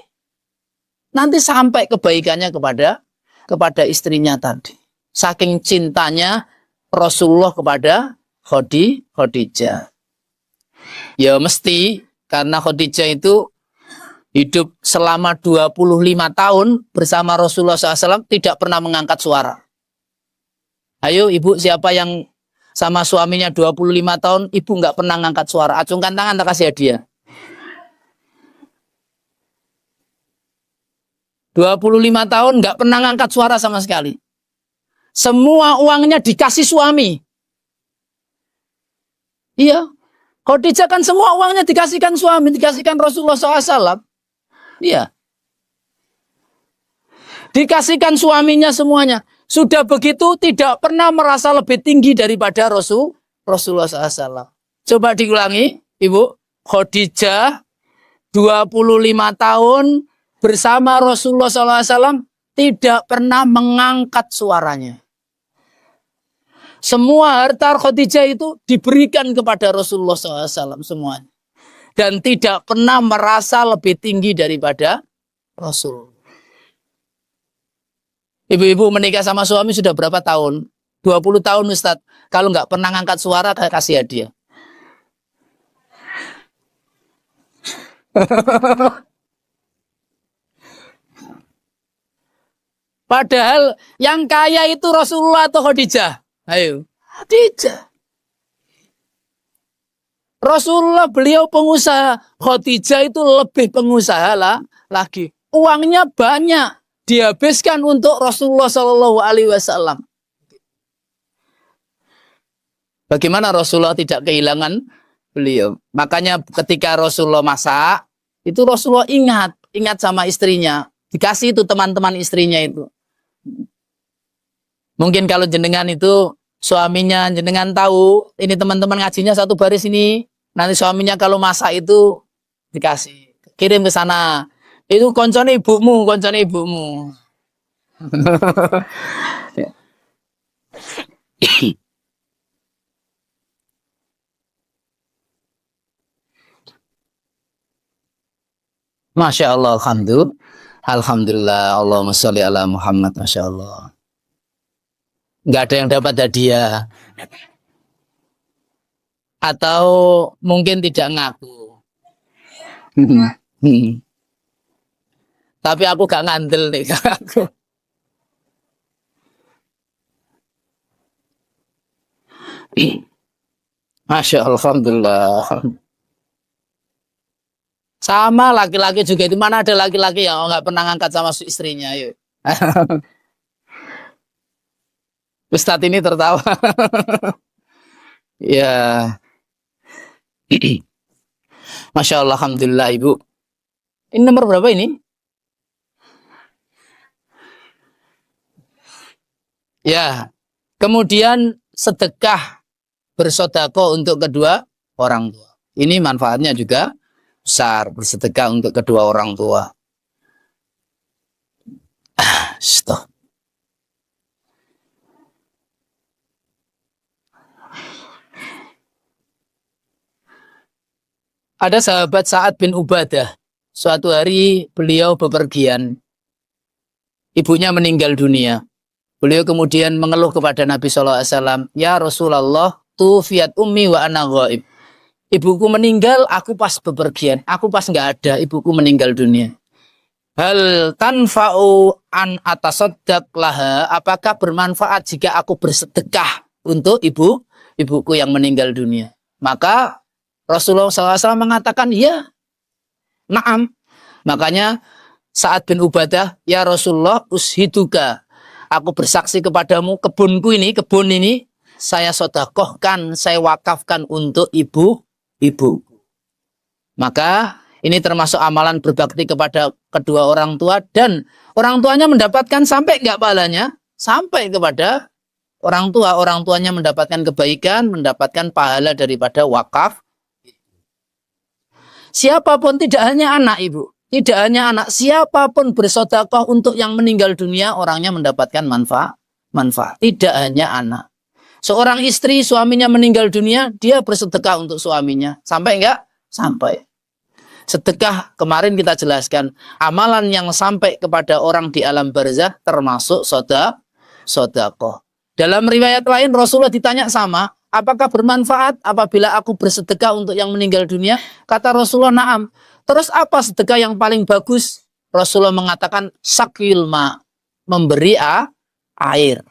nanti sampai kebaikannya kepada istrinya tadi. Saking cintanya Rasulullah kepada Khadijah. Ya mesti karena Khadijah itu hidup selama 25 tahun bersama Rasulullah SAW tidak pernah mengangkat suara. Ayo ibu, siapa yang sama suaminya 25 tahun, ibu nggak pernah ngangkat suara. Acungkan tangan, tak kasih hadiah. 25 tahun nggak pernah ngangkat suara sama sekali. Semua uangnya dikasih suami. Iya. Khadijah kan semua uangnya dikasihkan suami, dikasihkan Rasulullah SAW. Iya. Dikasihkan suaminya semuanya. Sudah begitu tidak pernah merasa lebih tinggi daripada Rasulullah SAW. Coba diulangi, Ibu. Khadijah 25 tahun bersama Rasulullah SAW tidak pernah mengangkat suaranya. Semua harta Khadijah itu diberikan kepada Rasulullah SAW semuanya. Dan tidak pernah merasa lebih tinggi daripada Rasul. Ibu-ibu menikah sama suami sudah berapa tahun? 20 tahun Ustadz. Kalau nggak pernah ngangkat suara, kasih hadiah. Padahal yang kaya itu Rasulullah atau Khadijah? Ayo. Khadijah. Rasulullah beliau pengusaha. Khadijah itu lebih pengusaha lagi. Uangnya banyak. Dihabiskan untuk Rasulullah Shallallahu Alaihi Wasallam. Bagaimana Rasulullah tidak kehilangan beliau? Makanya ketika Rasulullah masak, itu Rasulullah ingat sama istrinya. Dikasih itu teman-teman istrinya itu. Mungkin kalau jenengan itu suaminya jenengan tahu, ini teman-teman ngajinya satu baris ini. Nanti suaminya kalau masak itu dikasih, kirim ke sana. Itu koncone ibumu, koncone ibumu. Masya Allah, alhamdulillah, Allahumma sholli ala Muhammad, Masya Allah. Nggak ada yang dapat hadiah. Atau mungkin tidak ngaku. Tapi aku gak ngandel nih aku. Masya Allah, alhamdulillah. Sama laki-laki juga itu, mana ada laki-laki yang nggak pernah ngangkat sama istrinya, ayo. Ustadz ini tertawa. Ya. Masya Allah, alhamdulillah ibu. Ini nomor berapa ini? Ya, kemudian sedekah bersedekah untuk kedua orang tua. Ini manfaatnya juga besar, bersedekah untuk kedua orang tua. Stop. Ada sahabat Sa'ad bin Ubadah. Suatu hari beliau bepergian. Ibunya meninggal dunia. Beliau kemudian mengeluh kepada Nabi SAW, ya Rasulullah, tufiyat ummi wa ana ghaib. Ibuku meninggal, aku pas bepergian. Aku pas nggak ada, ibuku meninggal dunia. Hal tanfa'u an atasaddaq laha. Apakah bermanfaat jika aku bersedekah untuk ibuku yang meninggal dunia? Maka Rasulullah SAW mengatakan, ya, na'am. Makanya Sa'ad bin Ubadah, ya Rasulullah, ushiduka. Aku bersaksi kepadamu, kebun ini, saya sodakohkan, saya wakafkan untuk ibu. Maka ini termasuk amalan berbakti kepada kedua orang tua, dan orang tuanya mendapatkan sampai nggak pahalanya, sampai kepada orang tuanya mendapatkan kebaikan, mendapatkan pahala daripada wakaf. Siapapun, tidak hanya anak, ibu, tidak hanya anak, siapapun bersedekah untuk yang meninggal dunia, orangnya mendapatkan manfaat. Tidak hanya anak. Seorang istri, suaminya meninggal dunia, dia bersedekah untuk suaminya. Sampai enggak? Sampai. Sedekah, kemarin kita jelaskan, amalan yang sampai kepada orang di alam barzah termasuk sedekah. Dalam riwayat lain, Rasulullah ditanya sama, apakah bermanfaat apabila aku bersedekah untuk yang meninggal dunia? Kata Rasulullah, na'am. Terus apa sedekah yang paling bagus? Rasulullah mengatakan, sakil ma, memberi air.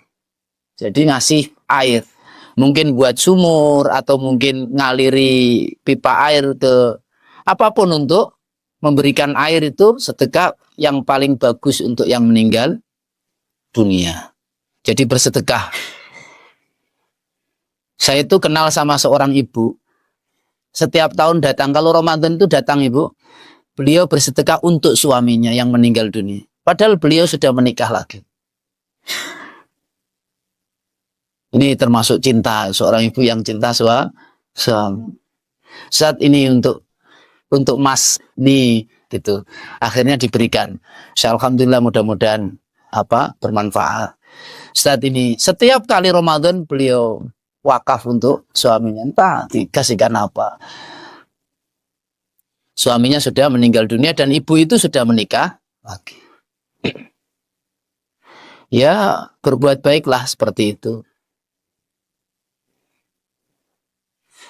Jadi ngasih air, mungkin buat sumur atau mungkin ngaliri pipa air ke apapun, untuk memberikan air itu sedekah yang paling bagus untuk yang meninggal dunia. Jadi bersedekah. Saya itu kenal sama seorang ibu, setiap tahun datang, kalau Ramadan itu datang ibu, beliau bersedekah untuk suaminya yang meninggal dunia. Padahal beliau sudah menikah lagi. Ini termasuk cinta, seorang ibu yang cinta suami. Saat ini untuk Mas nih gitu, akhirnya diberikan. Alhamdulillah, mudah-mudahan bermanfaat. Saat ini setiap kali Ramadan beliau wakaf untuk suaminya, entah dikasihkan apa. Suaminya sudah meninggal dunia dan ibu itu sudah menikah lagi. Ya, berbuat baiklah seperti itu.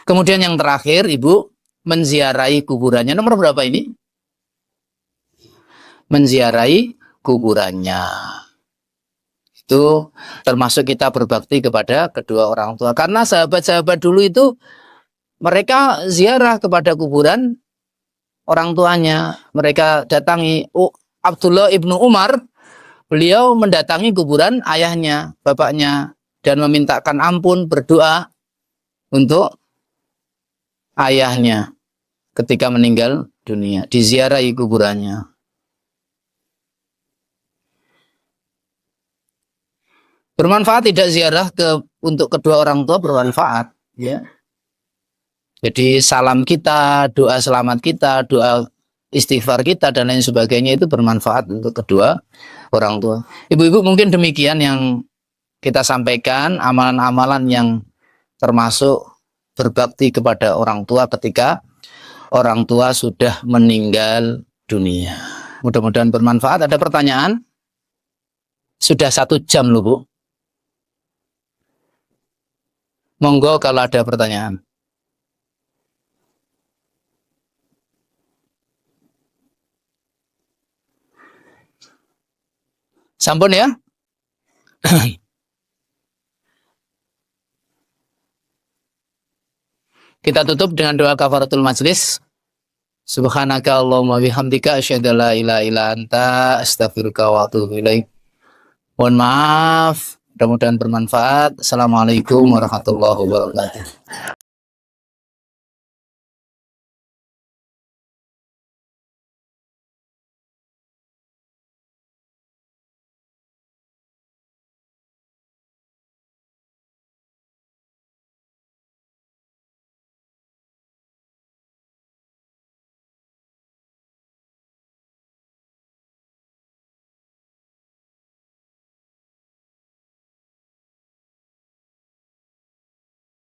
Kemudian yang terakhir, ibu menziarahi kuburannya. Nomor berapa ini? Menziarahi kuburannya. Itu termasuk kita berbakti kepada kedua orang tua. Karena sahabat-sahabat dulu itu, mereka ziarah kepada kuburan orang tuanya. Mereka datangi. Abdullah ibnu Umar, beliau mendatangi kuburan ayahnya, bapaknya, dan memintakan ampun, berdoa untuk ayahnya ketika meninggal dunia, diziarahi kuburannya. Bermanfaat tidak ziarah untuk kedua orang tua? Bermanfaat, ya. Jadi salam kita, doa selamat kita, doa istighfar kita dan lain sebagainya itu bermanfaat untuk kedua orang tua. Ibu-ibu, mungkin demikian yang kita sampaikan, amalan-amalan yang termasuk berbakti kepada orang tua ketika orang tua sudah meninggal dunia. Mudah-mudahan bermanfaat. Ada pertanyaan? Sudah 1 jam loh, Bu. Monggo kalau ada pertanyaan. Sampun ya? Kita tutup dengan doa kafaratul majlis. Subhanaka Allahumma bihamdika asyhadu an la ilaha illa anta astaghfiruka wa atubu ilaik. Mohon maaf, mudah-mudahan bermanfaat. Assalamualaikum warahmatullahi wabarakatuh.